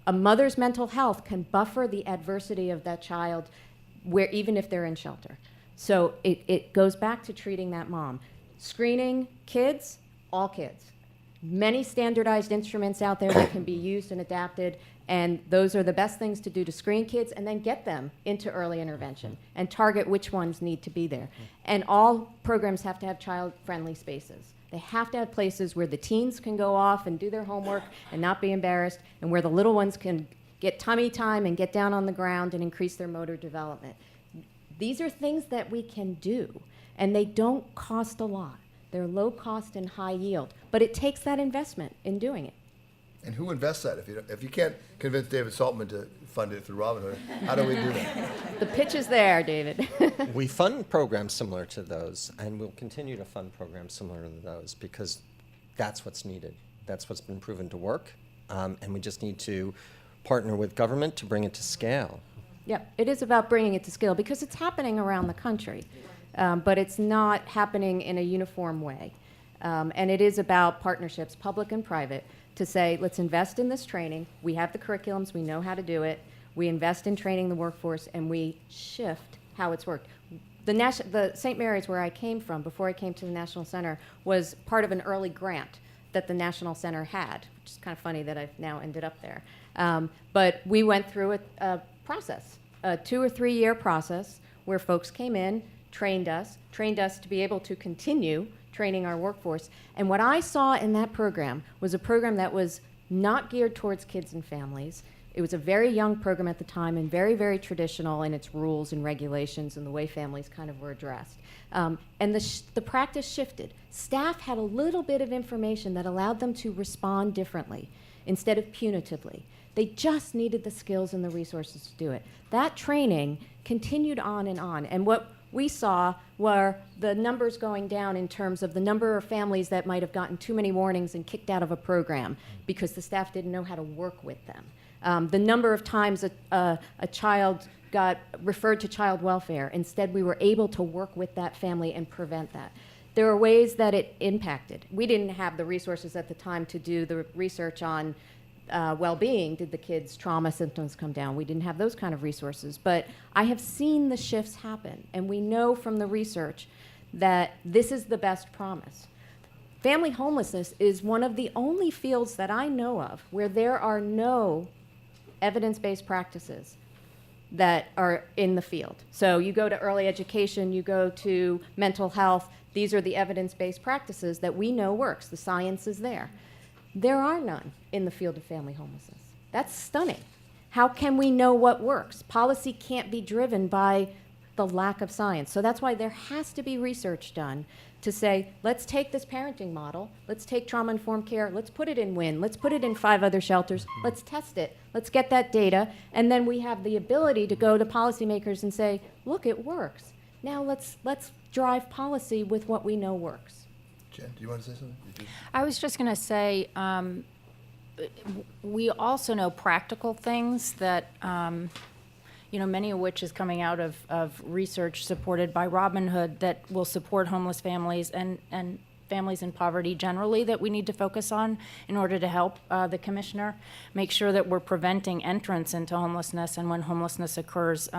a mother's mental health can buffer the adversity of that child, even if they're in shelter. So it goes back to treating that mom. Screening kids, all kids. Many standardized instruments out there that can be used and adapted, and those are the best things to do to screen kids and then get them into early intervention and target which ones need to be there. And all programs have to have child-friendly spaces. They have to have places where the teens can go off and do their homework and not be embarrassed, and where the little ones can get tummy time and get down on the ground and increase their motor development. These are things that we can do, and they don't cost a lot. They're low cost and high yield, but it takes that investment in doing it. And who invests that? If you can't convince David Saltman to fund it through Robinhood, how do we do that? The pitch is there, David. We fund programs similar to those, and we'll continue to fund programs similar to those because that's what's needed. That's what's been proven to work, and we just need to partner with government to bring it to scale. Yeah, it is about bringing it to scale because it's happening around the country, but it's not happening in a uniform way. And it is about partnerships, public and private, to say, let's invest in this training. We have the curriculums. We know how to do it. We invest in training the workforce, and we shift how it's worked. The St. Mary's, where I came from before I came to the National Center, was part of an early grant that the National Center had, which is kind of funny that I've now ended up there. But we went through a process, a 2 or 3 year process where folks came in, trained us to be able to continue training our workforce. And what I saw in that program was a program that was not geared towards kids and families. It was a very young program at the time and very, very traditional in its rules and regulations and the way families kind of were addressed. And the practice shifted. Staff had a little bit of information that allowed them to respond differently instead of punitively. They just needed the skills and the resources to do it. That training continued on. And what we saw were the numbers going down in terms of the number of families that might have gotten too many warnings and kicked out of a program because the staff didn't know how to work with them. The number of times a child got referred to child welfare. Instead, we were able to work with that family and prevent that. There are ways that it impacted. We didn't have the resources at the time to do the research on well-being. Did the kids' trauma symptoms come down? We didn't have those kind of resources. But I have seen the shifts happen, and we know from the research that this is the best promise. Family homelessness is one of the only fields that I know of where there are no evidence-based practices that are in the field. So you go to early education, you go to mental health, these are the evidence-based practices that we know works. The science is there. There are none in the field of family homelessness. That's stunning. How can we know what works? Policy can't be driven by the lack of science. So that's why there has to be research done to say, let's take this parenting model, let's take trauma-informed care, let's put it in WIN, let's put it in 5 other shelters, let's test it, let's get that data, and then we have the ability to go to policymakers and say, look, it works. Now let's drive policy with what we know works. Jen, do you want to say something? I was just going to say, we also know practical things that, many of which is coming out of research supported by Robin Hood that will support homeless families and families in poverty generally that we need to focus on in order to help the commissioner make sure that we're preventing entrance into homelessness, and when homelessness occurs,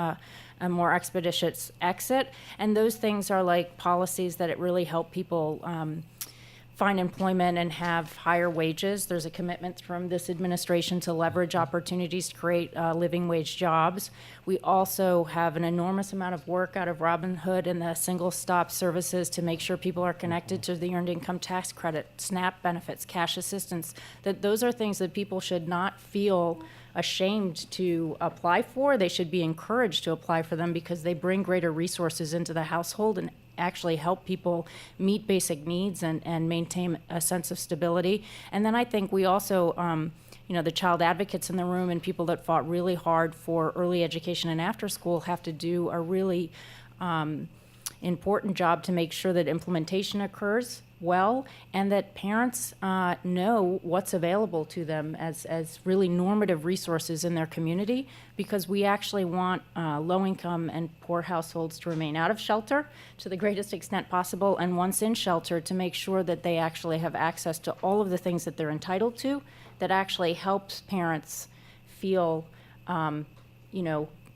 a more expeditious exit. And those things are like policies that it really help people find employment and have higher wages. There's a commitment from this administration to leverage opportunities to create living wage jobs. We also have an enormous amount of work out of Robin Hood and the single stop services to make sure people are connected to the earned income tax credit, SNAP benefits, cash assistance. That those are things that people should not feel ashamed to apply for. They should be encouraged to apply for them because they bring greater resources into the household and actually help people meet basic needs and maintain a sense of stability. And then I think we also, the child advocates in the room and people that fought really hard for early education and after school have to do a really important job to make sure that implementation occurs well and that parents know what's available to them as really normative resources in their community, because we actually want low-income and poor households to remain out of shelter to the greatest extent possible, and once in shelter to make sure that they actually have access to all of the things that they're entitled to that actually helps parents feel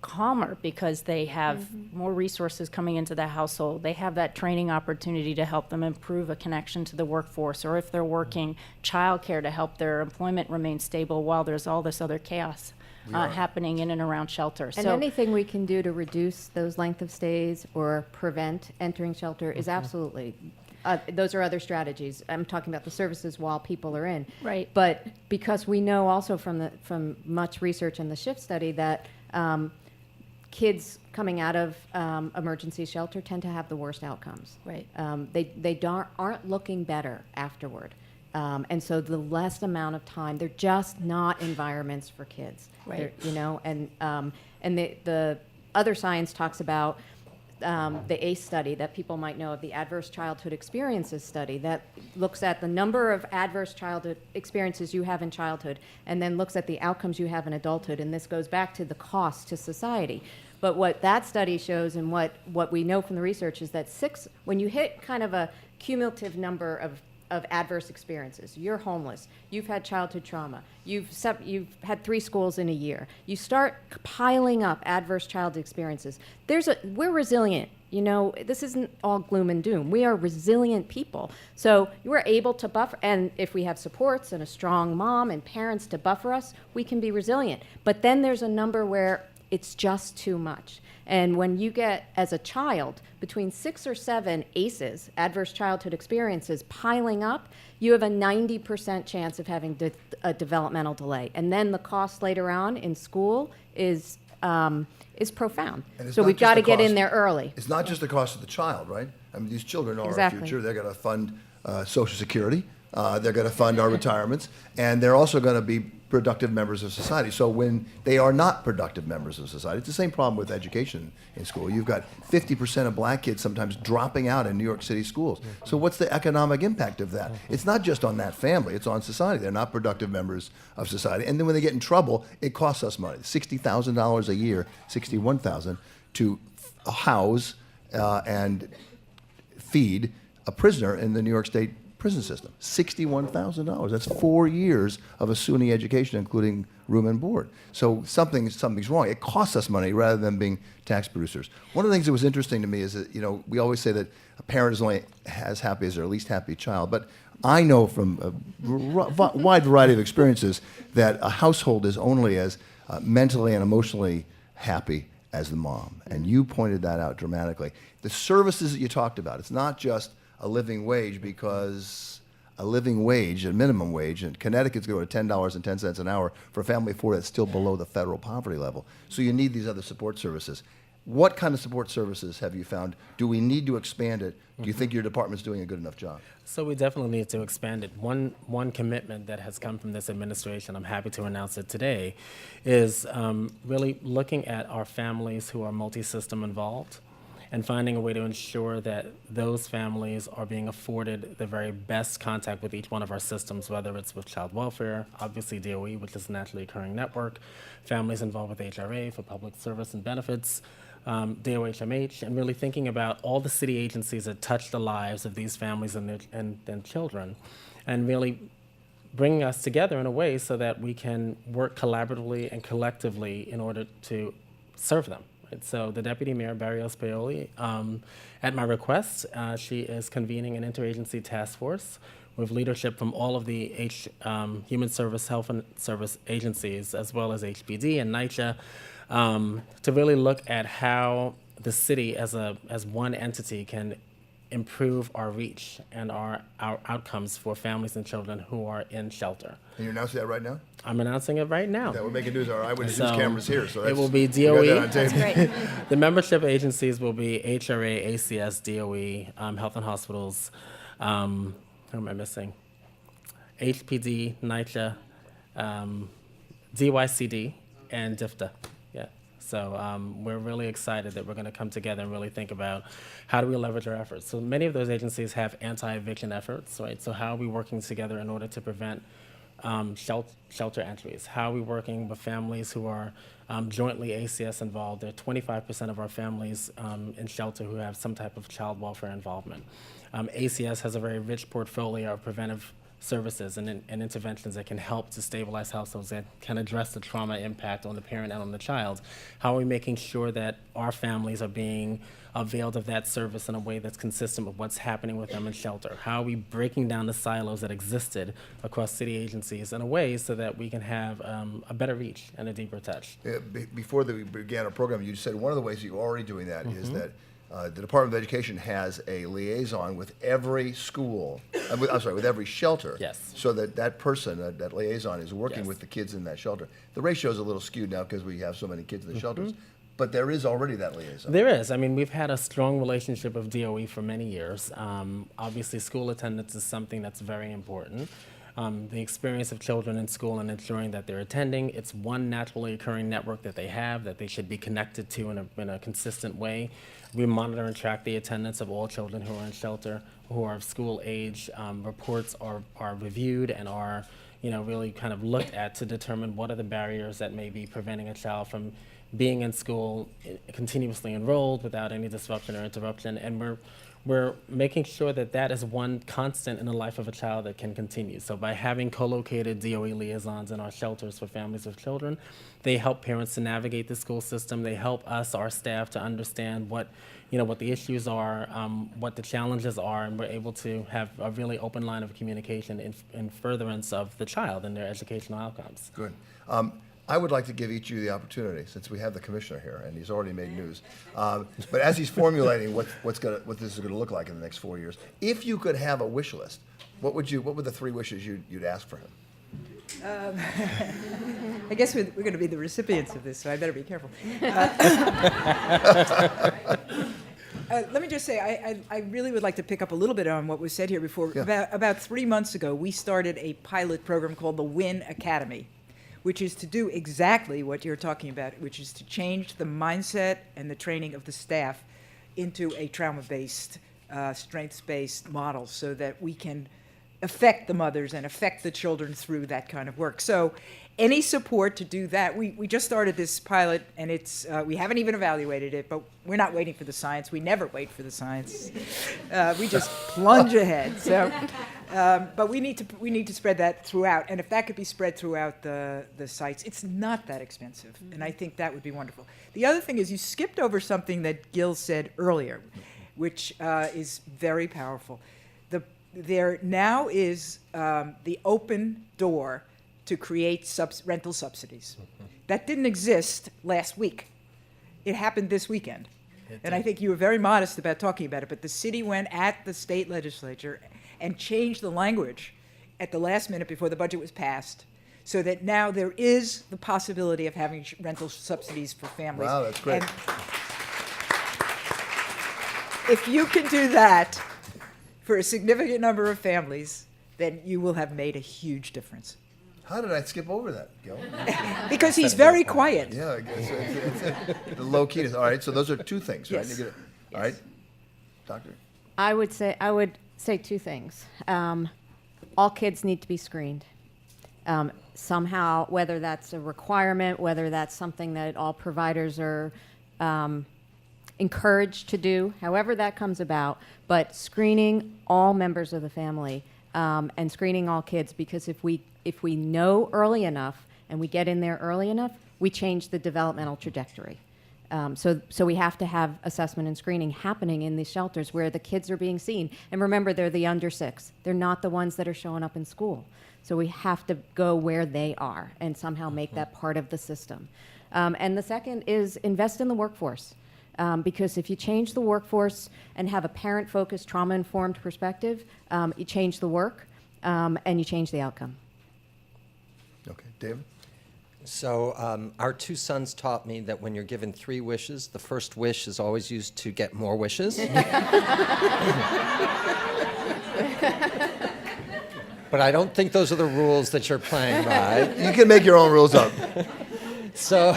calmer because they have more resources coming into the household. They have that training opportunity to help them improve a connection to the workforce, or if they're working, childcare to help their employment remain stable while there's all this other chaos happening in and around shelter. And anything we can do to reduce those length of stays or prevent entering shelter is absolutely, those are other strategies. I'm talking about the services while people are in. Right. But because we know also from much research in the SHIFT study that kids coming out of emergency shelter tend to have the worst outcomes. Right. They aren't looking better afterward. And so the less amount of time, they're just not environments for kids. Right. And the other science talks about the ACE study that people might know of, the Adverse Childhood Experiences study, that looks at the number of adverse childhood experiences you have in childhood and then looks at the outcomes you have in adulthood. And this goes back to the cost to society. But what that study shows and what we know from the research is that when you hit kind of a cumulative number of adverse experiences, you're homeless, you've had childhood trauma, you've had 3 schools in a year, you start piling up adverse childhood experiences. We're resilient. This isn't all gloom and doom. We are resilient people. So we're able to buffer, and if we have supports and a strong mom and parents to buffer us, we can be resilient. But then there's a number where it's just too much. And when you get, as a child, between 6 or 7 ACEs, adverse childhood experiences, piling up, you have a 90% chance of having a developmental delay. And then the cost later on in school is profound. So we've got to get in there early. It's not just the cost of the child, right? I mean, these children are Exactly. our future. They're going to fund Social Security. They're going to fund our retirements. And they're also going to be productive members of society. So when they are not productive members of society, it's the same problem with education in school. You've got 50% of black kids sometimes dropping out in New York City schools. So what's the economic impact of that? It's not just on that family, it's on society. They're not productive members of society. And then when they get in trouble, it costs us money. $60,000 a year, $61,000 to house and feed a prisoner in the New York State prison system. $61,000. That's 4 years of a SUNY education, including room and board. So something's wrong. It costs us money rather than being tax producers. One of the things that was interesting to me is that, we always say that a parent is only as happy as their least happy child, but I know from a wide variety of experiences that a household is only as mentally and emotionally happy as the mom. And you pointed that out dramatically. The services that you talked about, it's not just a living wage, because a living wage, a minimum wage, in Connecticut's going to $10.10 an hour for a family of 4 that's still below the federal poverty level. So you need these other support services. What kind of support services have you found? Do we need to expand it? Do you think your department's doing a good enough job? So we definitely need to expand it. One commitment that has come from this administration, I'm happy to announce it today, is really looking at our families who are multi-system involved and finding a way to ensure that those families are being afforded the very best contact with each one of our systems, whether it's with child welfare, obviously DOE, which is a naturally occurring network, families involved with HRA for public service and benefits, DOHMH, and really thinking about all the city agencies that touch the lives of these families and children, and really bringing us together in a way so that we can work collaboratively and collectively in order to serve them. Right? So the Deputy Mayor, Barrios Paoli, at my request, she is convening an interagency task force with leadership from all of the Human Service, Health and Service agencies, as well as HPD and NYCHA, to really look at how the city as one entity can improve our reach and our outcomes for families and children who are in shelter. And you're announcing that right now? I'm announcing it right now. Yeah, we're making news. Our eyewitness news cameras here, so that's, it will be we got that DOE. on tape. Great. The membership agencies will be HRA, ACS, DOE, Health and Hospitals. Who am I missing? HPD, NYCHA, DYCD, and DFTA. Yeah. So we're really excited that we're going to come together and really think about how do we leverage our efforts. So many of those agencies have anti-eviction efforts, right? So how are we working together in order to prevent shelter entries? How are we working with families who are jointly ACS involved? There are 25% of our families in shelter who have some type of child welfare involvement. ACS has a very rich portfolio of preventive services and interventions that can help to stabilize households, that can address the trauma impact on the parent and on the child. How are we making sure that our families are being availed of that service in a way that's consistent with what's happening with them in shelter? How are we breaking down the silos that existed across city agencies in a way so that we can have a better reach and a deeper touch? Before we began our program, you said one of the ways you're already doing that is that the Department of Education has a liaison with every school, with every shelter. Yes. So that person, that liaison, is working Yes. with the kids in that shelter. The ratio is a little skewed now because we have so many kids in the shelters, but there is already that liaison. There is. I mean, we've had a strong relationship with DOE for many years. Obviously, school attendance is something that's very important. The experience of children in school and ensuring that they're attending, it's one naturally occurring network that they have that they should be connected to in a consistent way. We monitor and track the attendance of all children who are in shelter, who are of school age. Reports are reviewed and are really kind of looked at to determine what are the barriers that may be preventing a child from being in school continuously enrolled without any disruption or interruption. And we're making sure that that is one constant in the life of a child that can continue. So by having co-located DOE liaisons in our shelters for families with children, they help parents to navigate the school system. They help us, our staff, to understand what the issues are, what the challenges are, and we're able to have a really open line of communication in furtherance of the child and their educational outcomes. Good. I would like to give each of you the opportunity, since we have the commissioner here, and he's already made news. But as he's formulating what this is going to look like in the next 4 years, if you could have a wish list, what would the 3 wishes you'd ask for him? I guess we're going to be the recipients of this, so I better be careful. Let me just say, I really would like to pick up a little bit on what was said here before. Yeah. About 3 months ago, we started a pilot program called the WIN Academy, which is to do exactly what you're talking about, which is to change the mindset and the training of the staff into a trauma-based, strengths-based model so that we can affect the mothers and affect the children through that kind of work. So any support to do that, we just started this pilot, and it's we haven't even evaluated it, but we're not waiting for the science. We never wait for the science. We just plunge ahead. So, but we need to spread that throughout, and if that could be spread throughout the sites, it's not that expensive, and I think that would be wonderful. The other thing is you skipped over something that Gil said earlier, which is very powerful. There now is the open door to create rental subsidies. That didn't exist last week. It happened this weekend. And I think you were very modest about talking about it, but the city went at the state legislature and changed the language at the last minute before the budget was passed, so that now there is the possibility of having rental subsidies for families. Wow, that's great. if you can do that for a significant number of families, then you will have made a huge difference. How did I skip over that, Gil? Because he's very quiet. Yeah, I guess it's the low key. All right, so those are two things, right? Yes. You get it. All right, Doctor? I would say two things. All kids need to be screened. Somehow, whether that's a requirement, whether that's something that all providers are encouraged to do, however that comes about, but screening all members of the family and screening all kids, because if we know early enough and we get in there early enough, we change the developmental trajectory. So we have to have assessment and screening happening in these shelters where the kids are being seen. And remember, they're the under 6. They're not the ones that are showing up in school. So we have to go where they are and somehow make that part of the system. And the second is invest in the workforce. Because if you change the workforce and have a parent-focused, trauma-informed perspective, you change the work and you change the outcome. Okay, David? So our two sons taught me that when you're given 3 wishes, the first wish is always used to get more wishes. But I don't think those are the rules that you're playing by. You can make your own rules up. So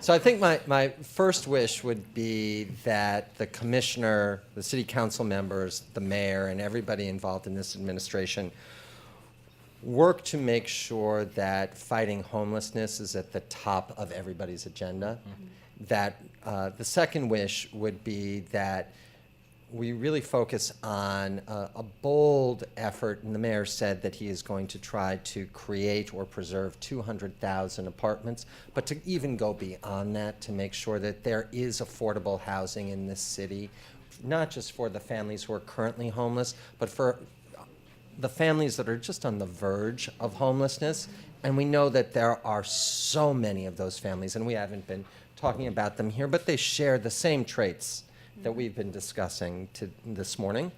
I think my first wish would be that the commissioner, the city council members, the mayor, and everybody involved in this administration work to make sure that fighting homelessness is at the top of everybody's agenda. Mm-hmm. That the second wish would be that we really focus on a bold effort, and the mayor said that he is going to try to create or preserve 200,000 apartments, but to even go beyond that to make sure that there is affordable housing in this city, not just for the families who are currently homeless, but for the families that are just on the verge of homelessness. And we know that there are so many of those families, and we haven't been talking about them here, but they share the same traits that we've been discussing this morning.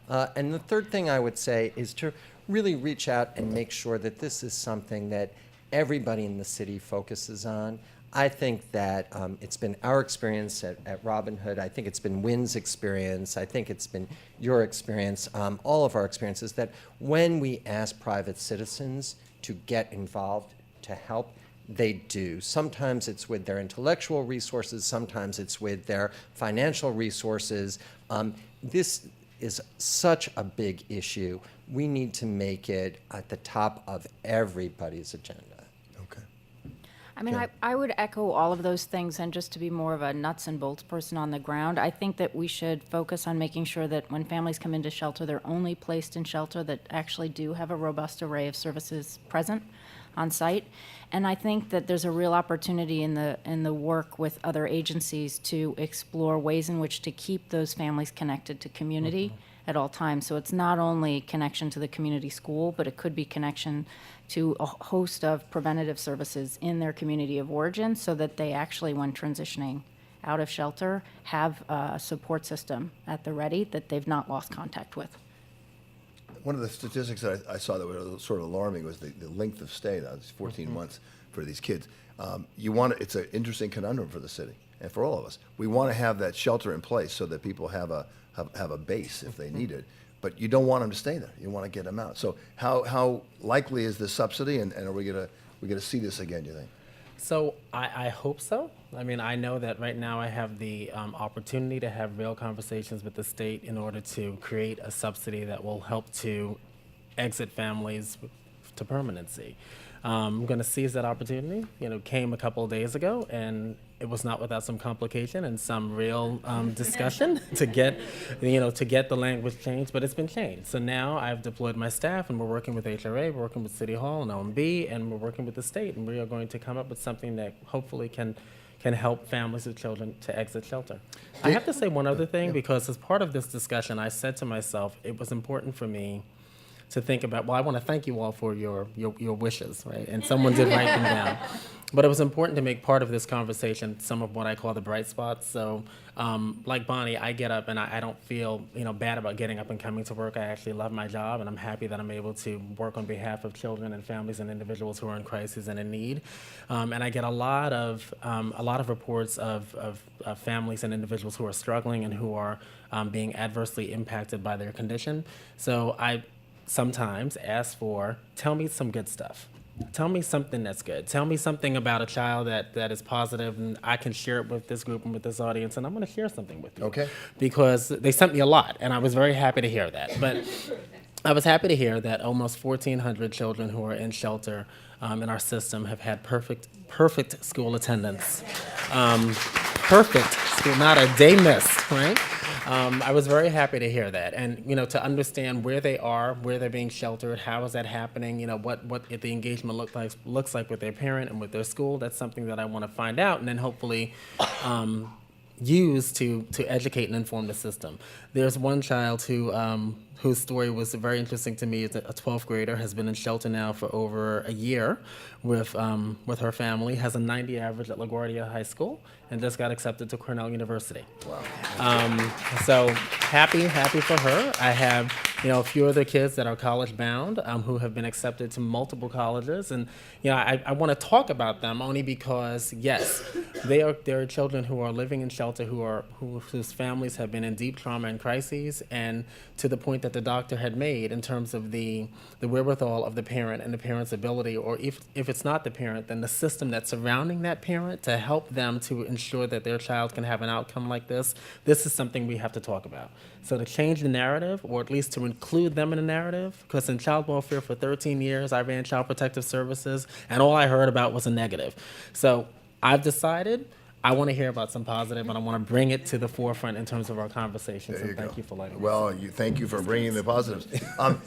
And the third thing I would say is to really reach out and make sure that this is something that everybody in the city focuses on. I think that it's been our experience at Robin Hood. I think it's been Wynn's experience. I think it's been your experience, all of our experiences, that when we ask private citizens to get involved, to help, they do. Sometimes it's with their intellectual resources. Sometimes it's with their financial resources. This is such a big issue. We need to make it at the top of everybody's agenda. Okay. I mean, I would echo all of those things, and just to be more of a nuts and bolts person on the ground, I think that we should focus on making sure that when families come into shelter, they're only placed in shelter that actually do have a robust array of services present on site. And I think that there's a real opportunity in the work with other agencies to explore ways in which to keep those families connected to community at all times. So it's not only connection to the community school, but it could be connection to a host of preventative services in their community of origin, so that they actually, when transitioning out of shelter, have a support system at the ready that they've not lost contact with. One of the statistics that I saw that was sort of alarming was the length of stay. That was 14 months for these kids. It's an interesting conundrum for the city and for all of us. We want to have that shelter in place so that people have a base if they need it, but you don't want them to stay there. You want to get them out. So how likely is this subsidy, and are we gonna see this again, do you think? So I hope so. I mean, I know that right now I have the opportunity to have real conversations with the state in order to create a subsidy that will help to exit families to permanency. I'm going to seize that opportunity. Came a couple of days ago, and it was not without some complication and some real discussion to get the language changed, but it's been changed. So now I've deployed my staff, and we're working with HRA, we're working with City Hall and OMB, and we're working with the state, and we are going to come up with something that hopefully can help families with children to exit shelter. I have to say one other thing, because as part of this discussion, I said to myself, it was important for me to think about, I want to thank you all for your wishes, right? And someone did write them down. But it was important to make part of this conversation some of what I call the bright spots. So, like Bonnie, I get up and I don't feel bad about getting up and coming to work. I actually love my job, and I'm happy that I'm able to work on behalf of children and families and individuals who are in crisis and in need. And I get a lot of reports of families and individuals who are struggling and who are being adversely impacted by their condition. So I sometimes ask for, tell me some good stuff. Tell me something that's good. Tell me something about a child that is positive, and I can share it with this group and with this audience, and I'm going to share something with you. Okay. Because they sent me a lot, and I was very happy to hear that. But I was happy to hear that almost 1,400 children who are in shelter in our system have had perfect school attendance. Perfect school, not a day missed, right? I was very happy to hear that, and to understand where they are, where they're being sheltered, how is that happening, what if the engagement looks like with their parent and with their school. That's something that I want to find out, and then hopefully use to educate and inform the system. There's one child whose story was very interesting to me. It's a 12th grader, has been in shelter now for over a year with her family, has a 90 average at LaGuardia High School, and just got accepted to Cornell University. Wow. So happy for her. I have a few other kids that are college bound who have been accepted to multiple colleges, and I want to talk about them only because yes, there are children who are living in shelter whose families have been in deep trauma and crises, and to the point that the doctor had made in terms of the wherewithal of the parent and the parent's ability, or if it's not the parent, then the system that's surrounding that parent to help them to ensure that their child can have an outcome like this. This is something we have to talk about. So to change the narrative, or at least to include them in the narrative, because in child welfare for 13 years, I ran Child Protective Services, and all I heard about was a negative. So I've decided I want to hear about some positive, and I want to bring it to the forefront in terms of our conversation. So thank you for letting me. Well, thank you for bringing the positives.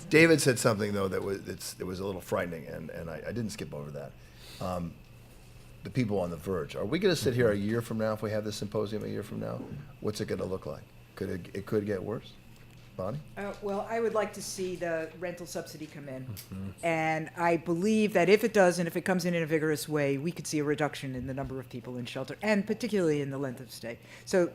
David said something though that was a little frightening, and I didn't skip over that. The people on the verge. Are we going to sit here a year from now if we have this symposium a year from now? What's it going to look like? It could get worse? Bonnie? Well, I would like to see the rental subsidy come in. And I believe that if it does, and if it comes in a vigorous way, we could see a reduction in the number of people in shelter, and particularly in the length of stay. So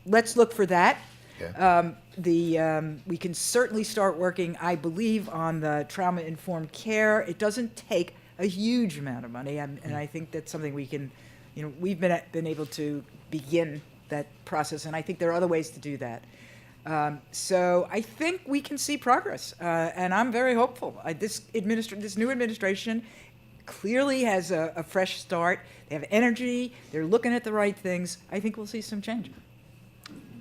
let's look for that. Yeah. We can certainly start working, I believe, on the trauma-informed care. It doesn't take a huge amount of money, and I think that's something we can, we've been able to begin that process, and I think there are other ways to do that. So I think we can see progress, and I'm very hopeful. This new administration clearly has a fresh start. They have energy. They're looking at the right things. I think we'll see some change.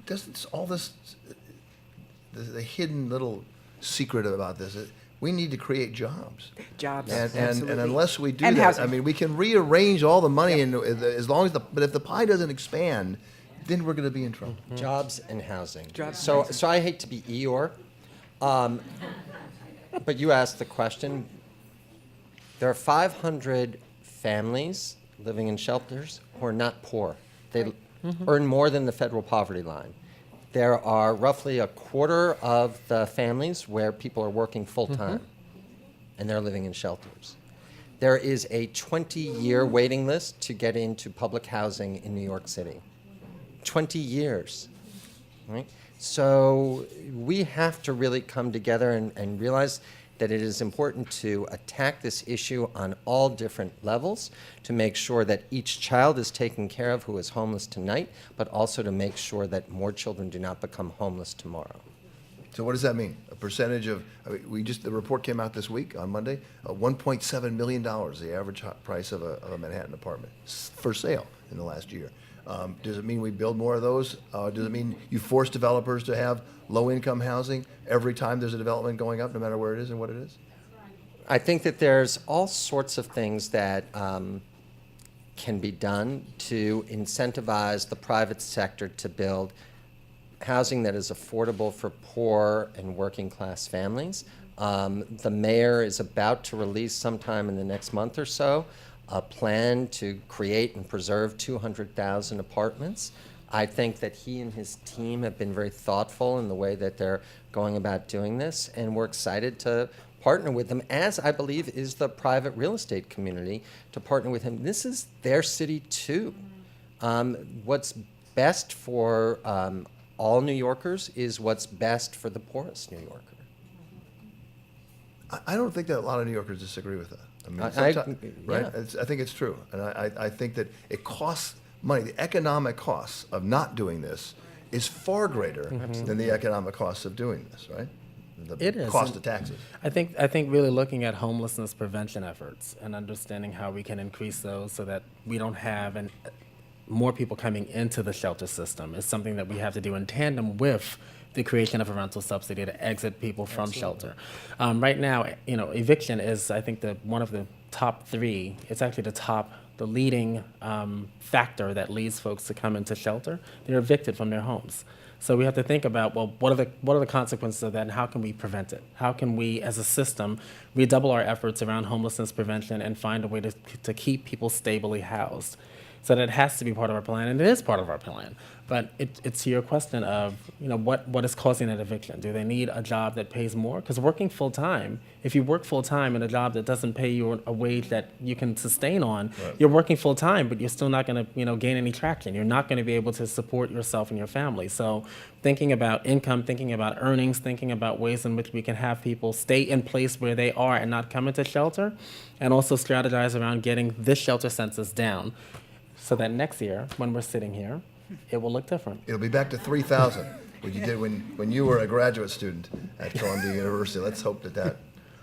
Doesn't all this, the hidden little secret about this, we need to create jobs. Jobs, and absolutely. unless we do And that, housing. I mean, we can rearrange all the money, and as long as but if the pie doesn't expand, then we're going to be in trouble. Jobs and housing. Jobs so, and housing. so I hate to be Eeyore, but you asked the question. There are 500 families living in shelters who are not poor. They earn more than the federal poverty line. There are roughly a quarter of the families where people are working full-time, and they're living in shelters. There is a 20-year waiting list to get into public housing in New York City. 20 years, right? So we have to really come together and realize that it is important to attack this issue on all different levels to make sure that each child is taken care of who is homeless tonight, but also to make sure that more children do not become homeless tomorrow. So what does that mean? A percentage of, the report came out this week on Monday, $1.7 million, the average price of a Manhattan apartment for sale in the last year. Does it mean we build more of those? Does it mean you force developers to have low-income housing every time there's a development going up, no matter where it is and what it is? I think that there's all sorts of things that can be done to incentivize the private sector to build housing that is affordable for poor and working class families. The mayor is about to release sometime in the next month or so a plan to create and preserve 200,000 apartments. I think that he and his team have been very thoughtful in the way that they're going about doing this, and we're excited to partner with them, as I believe is the private real estate community, to partner with him. This is their city too. What's best for all New Yorkers is what's best for the poorest New Yorker. I don't think that a lot of New Yorkers disagree with that. I mean, right? Yeah. I think it's true, and I think that it costs money. The economic costs of not doing this is far greater than the economic costs of doing this, right? The It is, cost and of taxes. I think really looking at homelessness prevention efforts and understanding how we can increase those so that we don't have more people coming into the shelter system is something that we have to do in tandem with the creation of a rental subsidy to exit people from shelter. Right now, eviction is, I think, one of the top three. It's actually the leading factor that leads folks to come into shelter. They're evicted from their homes. So we have to think about, well, what are the consequences of that, and how can we prevent it? How can we, as a system, redouble our efforts around homelessness prevention and find a way to keep people stably housed? So that has to be part of our plan, and it is part of our plan. But it's to your question of, what is causing that eviction? Do they need a job that pays more? Because working full time, if you work full time in a job that doesn't pay you a wage that you can sustain on, you're working full time, but you're still not going to, gain any traction. You're not going to be able to support yourself and your family. So thinking about income, thinking about earnings, thinking about ways in which we can have people stay in place where they are and not come into shelter, and also strategize around getting this shelter census down, so that next year, when we're sitting here, it will look different. It'll be back to 3,000, what you did when you were a graduate student at Columbia University. Let's hope that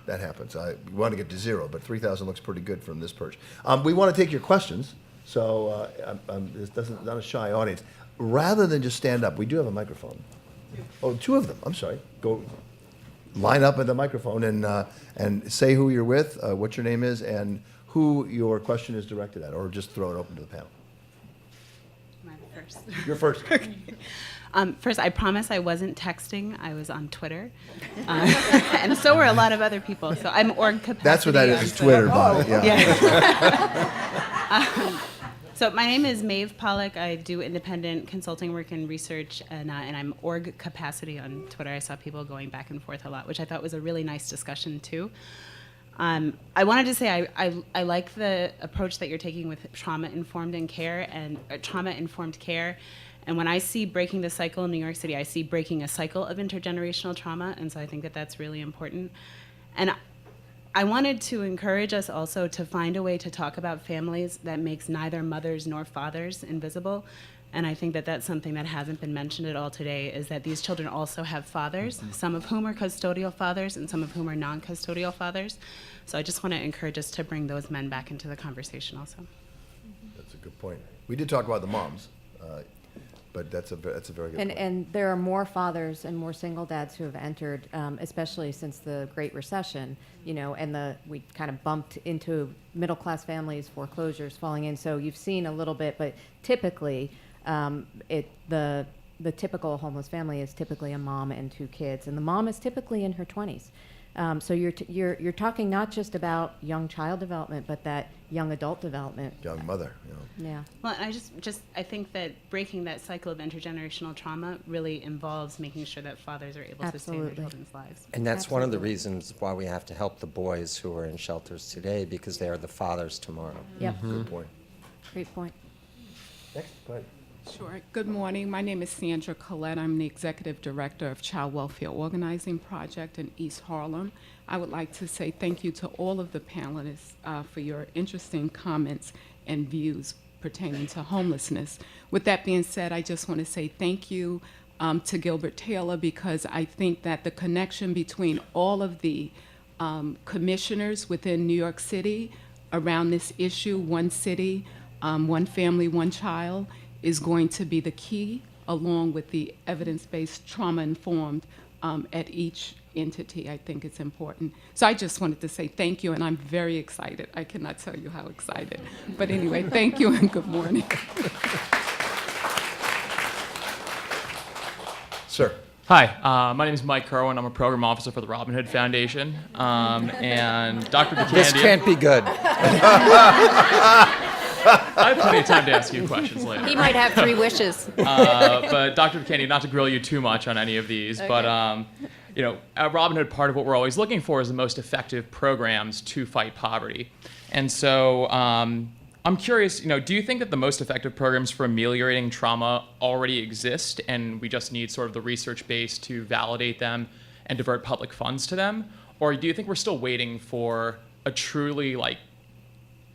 happens. We want to get to 0, but 3,000 looks pretty good from this perch. We want to take your questions, so this not a shy audience. Rather than just stand up, we do have a microphone. Oh, 2 of them. I'm sorry. Go line up at the microphone and say who you're with, what your name is, and who your question is directed at, or just throw it open to the panel. Am I first? You're first. First, I promise I wasn't texting. I was on Twitter. And so were a lot of other people. So I'm org capacity. That's what that is Twitter, Bonnie. Yeah. So my name is Maeve Pollock. I do independent consulting work and research, and I'm org capacity on Twitter. I saw people going back and forth a lot, which I thought was a really nice discussion, too. I wanted to say I like the approach that you're taking with trauma-informed care. And when I see breaking the cycle in New York City, I see breaking a cycle of intergenerational trauma, and so I think that that's really important. And I wanted to encourage us also to find a way to talk about families that makes neither mothers nor fathers invisible. And I think that that's something that hasn't been mentioned at all today, is that these children also have fathers, some of whom are custodial fathers and some of whom are non-custodial fathers. So I just want to encourage us to bring those men back into the conversation also. That's a good point. We did talk about the moms, but that's a very good point. And there are more fathers and more single dads who have entered, especially since the Great Recession, and we kind of bumped into middle-class families, foreclosures falling in. So you've seen a little bit, but typically, the typical homeless family is typically a mom and 2 kids, and the mom is typically in her 20s. So you're talking not just about young child development, but that young adult development. Young mother, Yeah. Well, I I think that breaking that cycle of intergenerational trauma really involves making sure that fathers are able to stay in their Absolutely. children's lives. And that's one of the reasons why we have to help the boys who are in shelters today, because they are the fathers tomorrow. Yep. Good point. Great point. Next, go ahead. Sure. Good morning. My name is Sandra Collette. I'm the Executive Director of Child Welfare Organizing Project in East Harlem. I would like to say thank you to all of the panelists for your interesting comments and views pertaining to homelessness. With that being said, I just want to say thank you to Gilbert Taylor, because I think that the connection between all of the commissioners within New York City around this issue, one city, one family, one child, is going to be the key, along with the evidence-based trauma-informed at each entity. I think it's important. So I just wanted to say thank you, and I'm very excited. I cannot tell you how excited. But anyway, thank you and good morning. Sir. Hi, my name is Mike Kerwin. I'm a program officer for the Robin Hood Foundation. And Dr. DeCandia. This can't be good. I have plenty of time to ask you questions later. He might have 3 wishes. But Dr. DeCandia, not to grill you too much on any of these, but at Robin Hood, part of what we're always looking for is the most effective programs to fight poverty. And so I'm curious, do you think that the most effective programs for ameliorating trauma already exist and we just need sort of the research base to validate them and divert public funds to them? Or do you think we're still waiting for a truly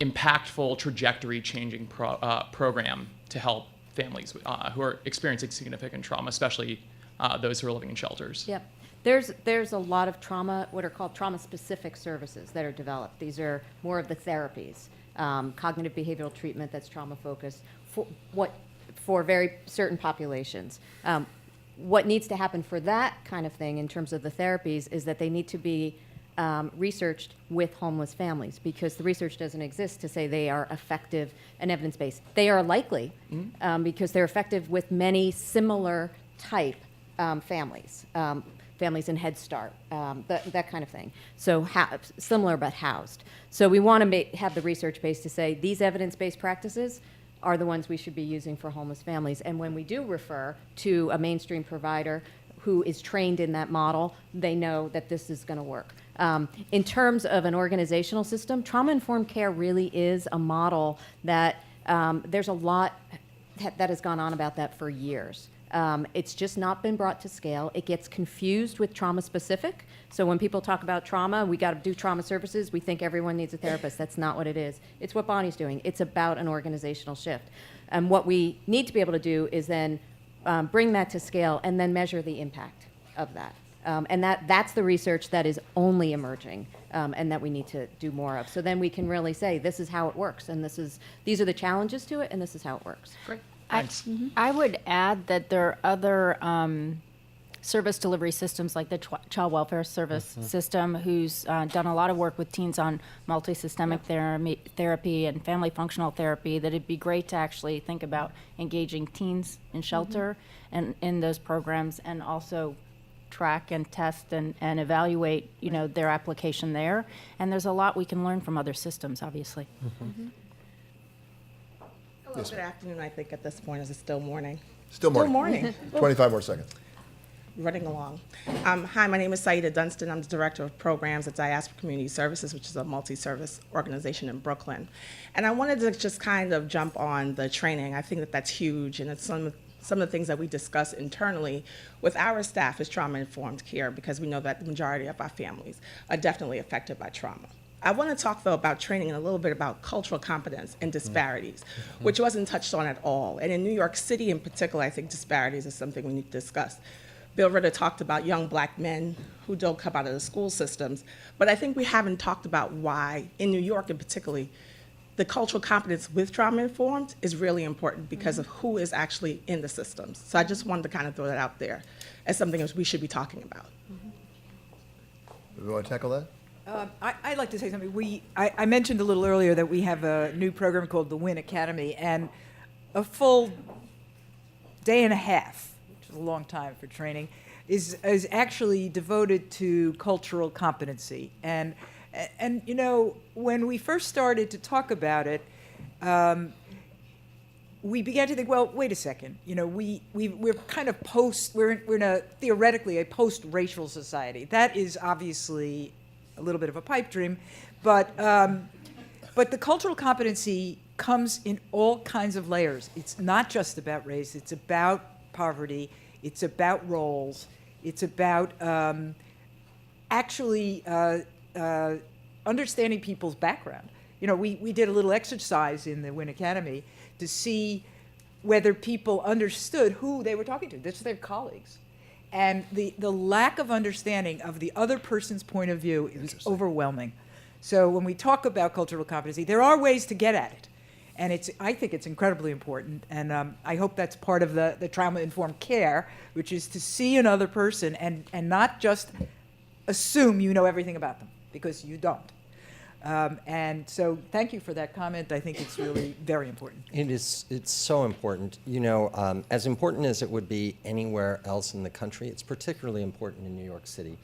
impactful trajectory changing program to help families who are experiencing significant trauma, especially those who are living in shelters? Yep. There's a lot of trauma, what are called trauma-specific services that are developed. These are more of the therapies, cognitive behavioral treatment that's trauma-focused for very certain populations. What needs to happen for that kind of thing in terms of the therapies is that they need to be researched with homeless families, because the research doesn't exist to say they are effective and evidence-based. They are likely because they're effective with many similar type families. Families in Head Start, that kind of thing. So similar but housed. So we want to have the research base to say these evidence-based practices are the ones we should be using for homeless families. And when we do refer to a mainstream provider who is trained in that model, they know that this is going to work. In terms of an organizational system, trauma-informed care really is a model that there's a lot that has gone on about that for years. It's just not been brought to scale. It gets confused with trauma-specific. So when people talk about trauma, we got to do trauma services, we think everyone needs a therapist. That's not what it is. It's what Bonnie's doing. It's about an organizational shift. And what we need to be able to do is then bring that to scale and then measure the impact of that. And that's the research that is only emerging and that we need to do more of. So then we can really say, this is how it works, and these are the challenges to it, and this is how it works. Great. I would add that there are other service delivery systems like the Child Welfare Service System, who's done a lot of work with teens on multi-systemic therapy and family functional therapy, that it'd be great to actually think about engaging teens in shelter and in those programs, and also track and test and evaluate their application there. And there's a lot we can learn from other systems, obviously. Hello, good afternoon, I think at this point. Is it still morning? Still morning. Morning. 25 more seconds. Running along. Hi, my name is Saida Dunstan. I'm the Director of Programs at Diaspora Community Services, which is a multi-service organization in Brooklyn. And I wanted to just kind of jump on the training. I think that that's huge, and it's some of the things that we discuss internally with our staff is trauma-informed care, because we know that the majority of our families are definitely affected by trauma. I want to talk, though, about training and a little bit about cultural competence and disparities, which wasn't touched on at all. And in New York City in particular, I think disparities is something we need to discuss. Bill Ritter talked about young black men who don't come out of the school systems, but I think we haven't talked about why, in New York in particular, the cultural competence with trauma-informed is really important because of who is actually in the systems. So I just wanted to kind of throw that out there as something that we should be talking about. Do we want to tackle that? I'd like to say something. I mentioned a little earlier that we have a new program called the WIN Academy, and a full day and a half, which is a long time for training, is actually devoted to cultural competency. And when we first started to talk about it, we began to think, well, wait a second. We're kind of we're in theoretically a post-racial society. That is obviously a little bit of a pipe dream, but the cultural competency comes in all kinds of layers. It's not just about race. It's about poverty. It's about roles. It's about actually understanding people's background. We did a little exercise in the WIN Academy to see whether people understood who they were talking to. That's their colleagues. And the lack of understanding of the other person's point of view is overwhelming. So when we talk about cultural competency, there are ways to get at it. And I think it's incredibly important. And I hope that's part of the trauma-informed care, which is to see another person and not just assume you know everything about them, because you don't. And so thank you for that comment. I think it's really very important. It's so important. As important as it would be anywhere else in the country, it's particularly important in New York City.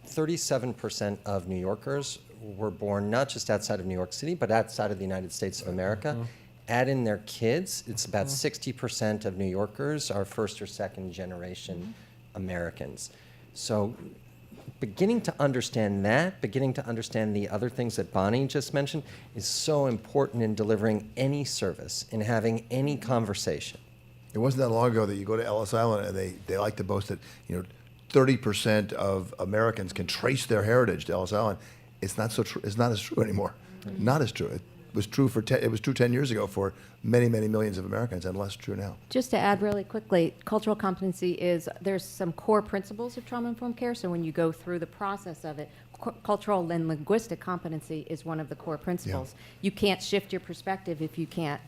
37% of New Yorkers were born not just outside of New York City, but outside of the United States of America. Add in their kids, it's about 60% of New Yorkers are first or second generation Americans. So beginning to understand that, beginning to understand the other things that Bonnie just mentioned, is so important in delivering any service, in having any conversation. It wasn't that long ago that you go to Ellis Island and they like to boast that 30% of Americans can trace their heritage to Ellis Island. It's not so true. It's not as true anymore. Not as true. It was true it was true 10 years ago for many, many millions of Americans, and less true now. Just to add really quickly, cultural competency there's some core principles of trauma-informed care. So when you go through the process of it, cultural and linguistic competency is one of the core principles. You can't shift your perspective if you can't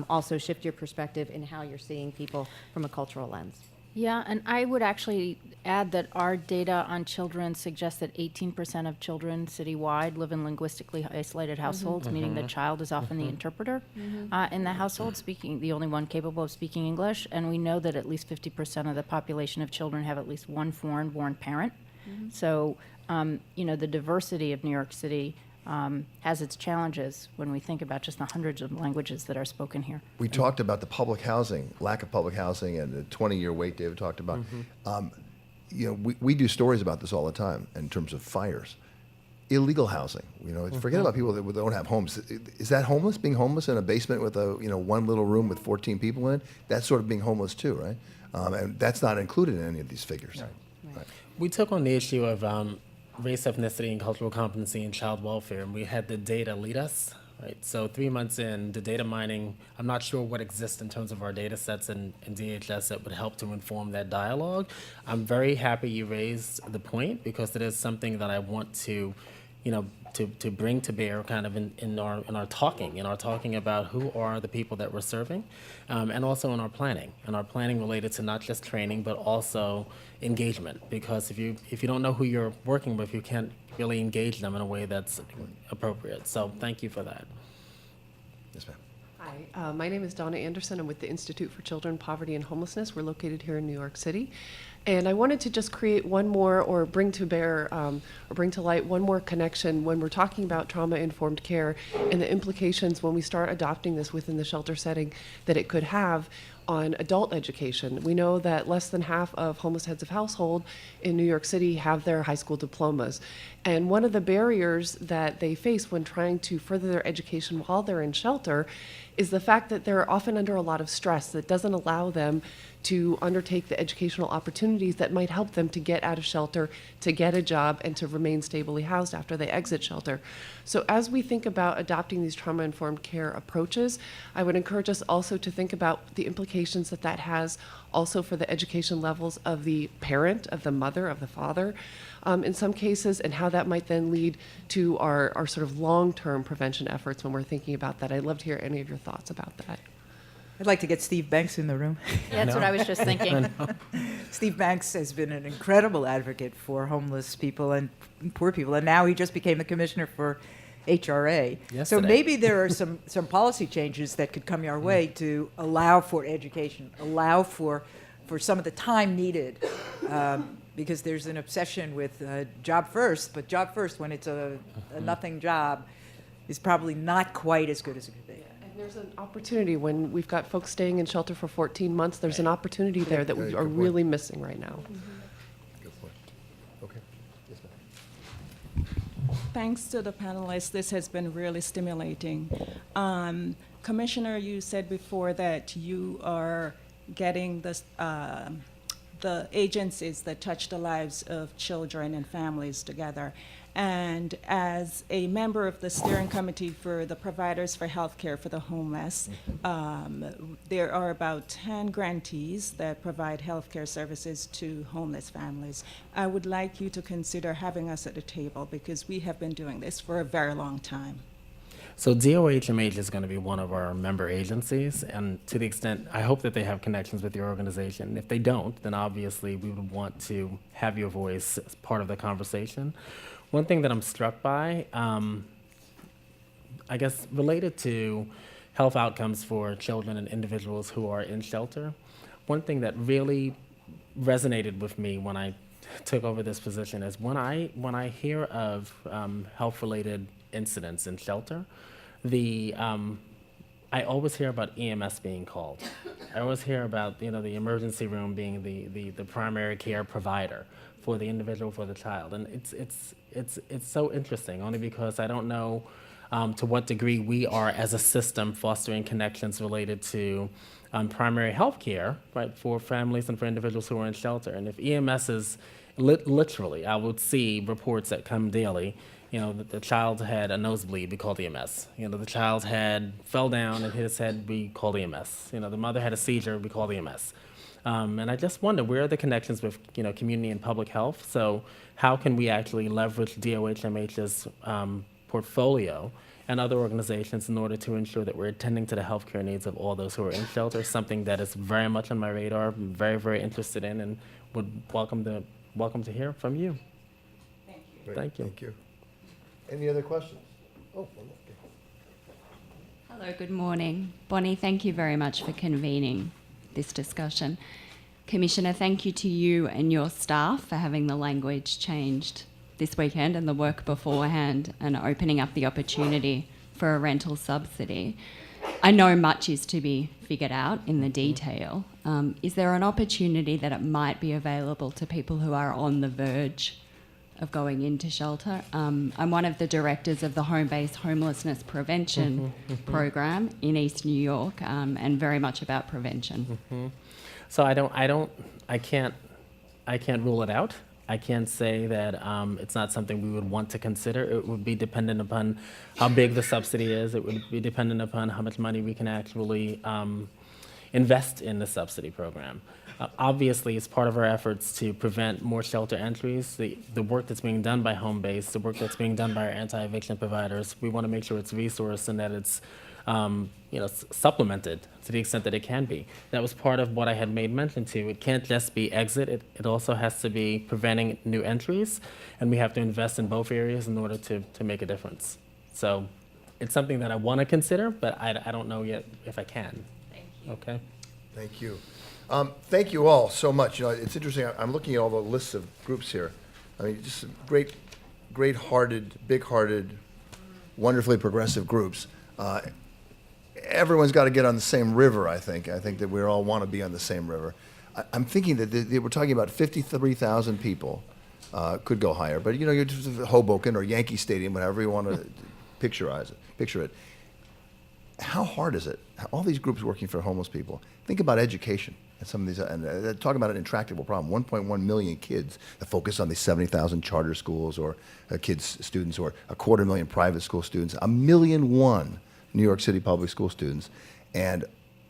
also shift your perspective in how you're seeing people from a cultural lens. Yeah, and I would actually add that our data on children suggests that 18% of children citywide live in linguistically isolated households, meaning the child is often the interpreter in the household, the only one capable of speaking English. And we know that at least 50% of the population of children have at least one foreign-born parent. So, the diversity of New York City has its challenges when we think about just the hundreds of languages that are spoken here. We talked about the public housing, lack of public housing, and the 20-year wait David talked about. We do stories about this all the time in terms of fires. Illegal housing, forget about people that don't have homes. Is that homeless? Being homeless in a basement with one little room with 14 people in it? That's sort of being homeless too, right? And that's not included in any of these figures. Right. We took on the issue of race, ethnicity, and cultural competency in child welfare, and we had the data lead us. Right. So 3 months in, the data mining, I'm not sure what exists in terms of our data sets in DHS that would help to inform that dialogue. I'm very happy you raised the point, because it is something that I want to bring to bear kind of in our talking about who are the people that we're serving, and also in our planning related to not just training but also engagement, because if you don't know who you're working with, you can't really engage them in a way that's appropriate. So thank you for that. Yes, ma'am. Hi, my name is Donna Anderson. I'm with the Institute for Children, Poverty, and Homelessness. We're located here in New York City. And I wanted to just create one more, or bring to light one more connection when we're talking about trauma-informed care and the implications when we start adopting this within the shelter setting that it could have on adult education. We know that less than half of homeless heads of household in New York City have their high school diplomas. And one of the barriers that they face when trying to further their education while they're in shelter is the fact that they're often under a lot of stress that doesn't allow them to undertake the educational opportunities that might help them to get out of shelter, to get a job, and to remain stably housed after they exit shelter. So as we think about adopting these trauma-informed care approaches, I would encourage us also to think about the implications that that has also for the education levels of the parent, of the mother, of the father, in some cases, and how that might then lead to our sort of long-term prevention efforts when we're thinking about that. I'd love to hear any of your thoughts about that. I'd like to get Steve Banks in the room. Yeah, that's what I was just thinking. Steve Banks has been an incredible advocate for homeless people and poor people, and now he just became the commissioner for HRA. Yesterday. So maybe there are some policy changes that could come your way to allow for education, allow for some of the time needed, because there's an obsession with job first, but job first when it's a nothing job is probably not quite as good as it could be. There's an opportunity when we've got folks staying in shelter for 14 months. There's an opportunity there that we are really missing right now. Good point. Okay. Yes, ma'am. Thanks to the panelists, this has been really stimulating. Commissioner, you said before that you are getting the agencies that touch the lives of children and families together. And as a member of the steering committee for the providers for healthcare for the homeless, there are about 10 grantees that provide healthcare services to homeless families. I would like you to consider having us at the table because we have been doing this for a very long time. So DOHMH is going to be one of our member agencies, and to the extent, I hope that they have connections with your organization. If they don't, then obviously we would want to have your voice as part of the conversation. One thing that I'm struck by, I guess related to health outcomes for children and individuals who are in shelter, one thing that really resonated with me when I took over this position is when I hear of health-related incidents in shelter, I always hear about EMS being called. I always hear about the emergency room being the primary care provider for the individual, for the child. And it's so interesting, only because I don't know to what degree we are, as a system, fostering connections related to primary health care, right, for families and for individuals who are in shelter. And if EMS is literally, I would see reports that come daily, that the child had a nosebleed, we called EMS. The child fell down and hit his head, we called EMS. The mother had a seizure, we called EMS. And I just wonder, where are the connections with community and public health? So how can we actually leverage DOHMH's portfolio and other organizations in order to ensure that we're attending to the healthcare needs of all those who are in shelter? Something that is very much on my radar, I'm very, very interested in, and would welcome to hear from you. Great. Thank you. Thank you. Any other questions? Oh, okay. Hello, good morning. Bonnie, thank you very much for convening this discussion. Commissioner, thank you to you and your staff for having the language changed this weekend and the work beforehand and opening up the opportunity for a rental subsidy. I know much is to be figured out in the detail. Is there an opportunity that it might be available to people who are on the verge of going into shelter? I'm one of the directors of the home-based homelessness prevention program in East New York, and very much about prevention. So I can't rule it out. I can't say that it's not something we would want to consider. It would be dependent upon how big the subsidy is. It would be dependent upon how much money we can actually invest in the subsidy program. Obviously, it's part of our efforts to prevent more shelter entries. The work that's being done by Home Base, the work that's being done by our anti-eviction providers, we want to make sure it's resourced and that it's supplemented to the extent that it can be. That was part of what I had made mention to. It can't just be exit. It also has to be preventing new entries, and we have to invest in both areas in order to make a difference. So it's something that I want to consider, but I don't know yet if I can. Thank you. Okay. Thank you. Thank you all so much. It's interesting. I'm looking at all the lists of groups here. I mean, just great-hearted, big-hearted, wonderfully progressive groups. Everyone's got to get on the same river, I think. I think that we all want to be on the same river. I'm thinking that we're talking about 53,000 people. Could go higher, but you're just Hoboken or Yankee Stadium, whatever you want to picture it. How hard is it? All these groups working for homeless people. Think about education and some of these, and talking about an intractable problem. 1.1 million kids that focus on these 70,000 charter schools or students, or 250,000 private school students, 1.1 million New York City public school students, and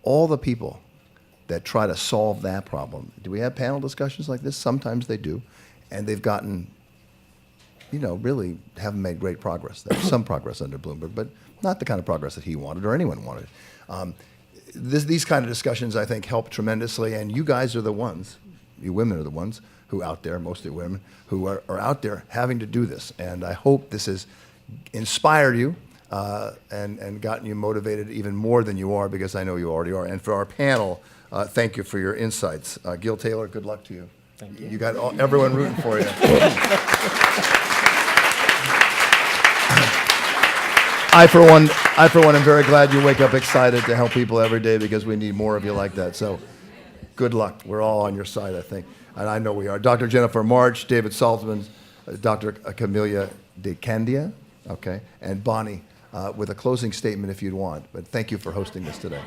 all the people that try to solve that problem. Do we have panel discussions like this? Sometimes they do, and they've gotten, really haven't made great progress. There's some progress under Bloomberg, but not the kind of progress that he wanted or anyone wanted. These kind of discussions, I think, help tremendously, and you guys are the ones, you women are the ones who out there, mostly women, who are out there having to do this. And I hope this has inspired you and gotten you motivated even more than you are, because I know you already are. And for our panel, thank you for your insights. Gil Taylor, good luck to you. Thank you. You got everyone rooting for you. I, for one, am very glad you wake up excited to help people every day, because we need more of you like that. So good luck. We're all on your side, I think. And I know we are. Dr. Jennifer March, David Saltzman, Dr. Camelia De Candia, okay, and Bonnie, with a closing statement if you'd want. But thank you for hosting this today.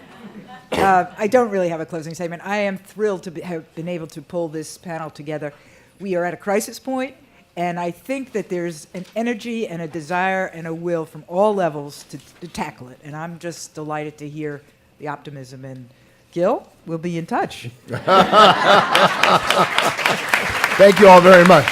I don't really have a closing statement. I am thrilled to have been able to pull this panel together. We are at a crisis point, and I think that there's an energy and a desire and a will from all levels to tackle it. And I'm just delighted to hear the optimism. And Gil, we'll be in touch. Thank you all very much.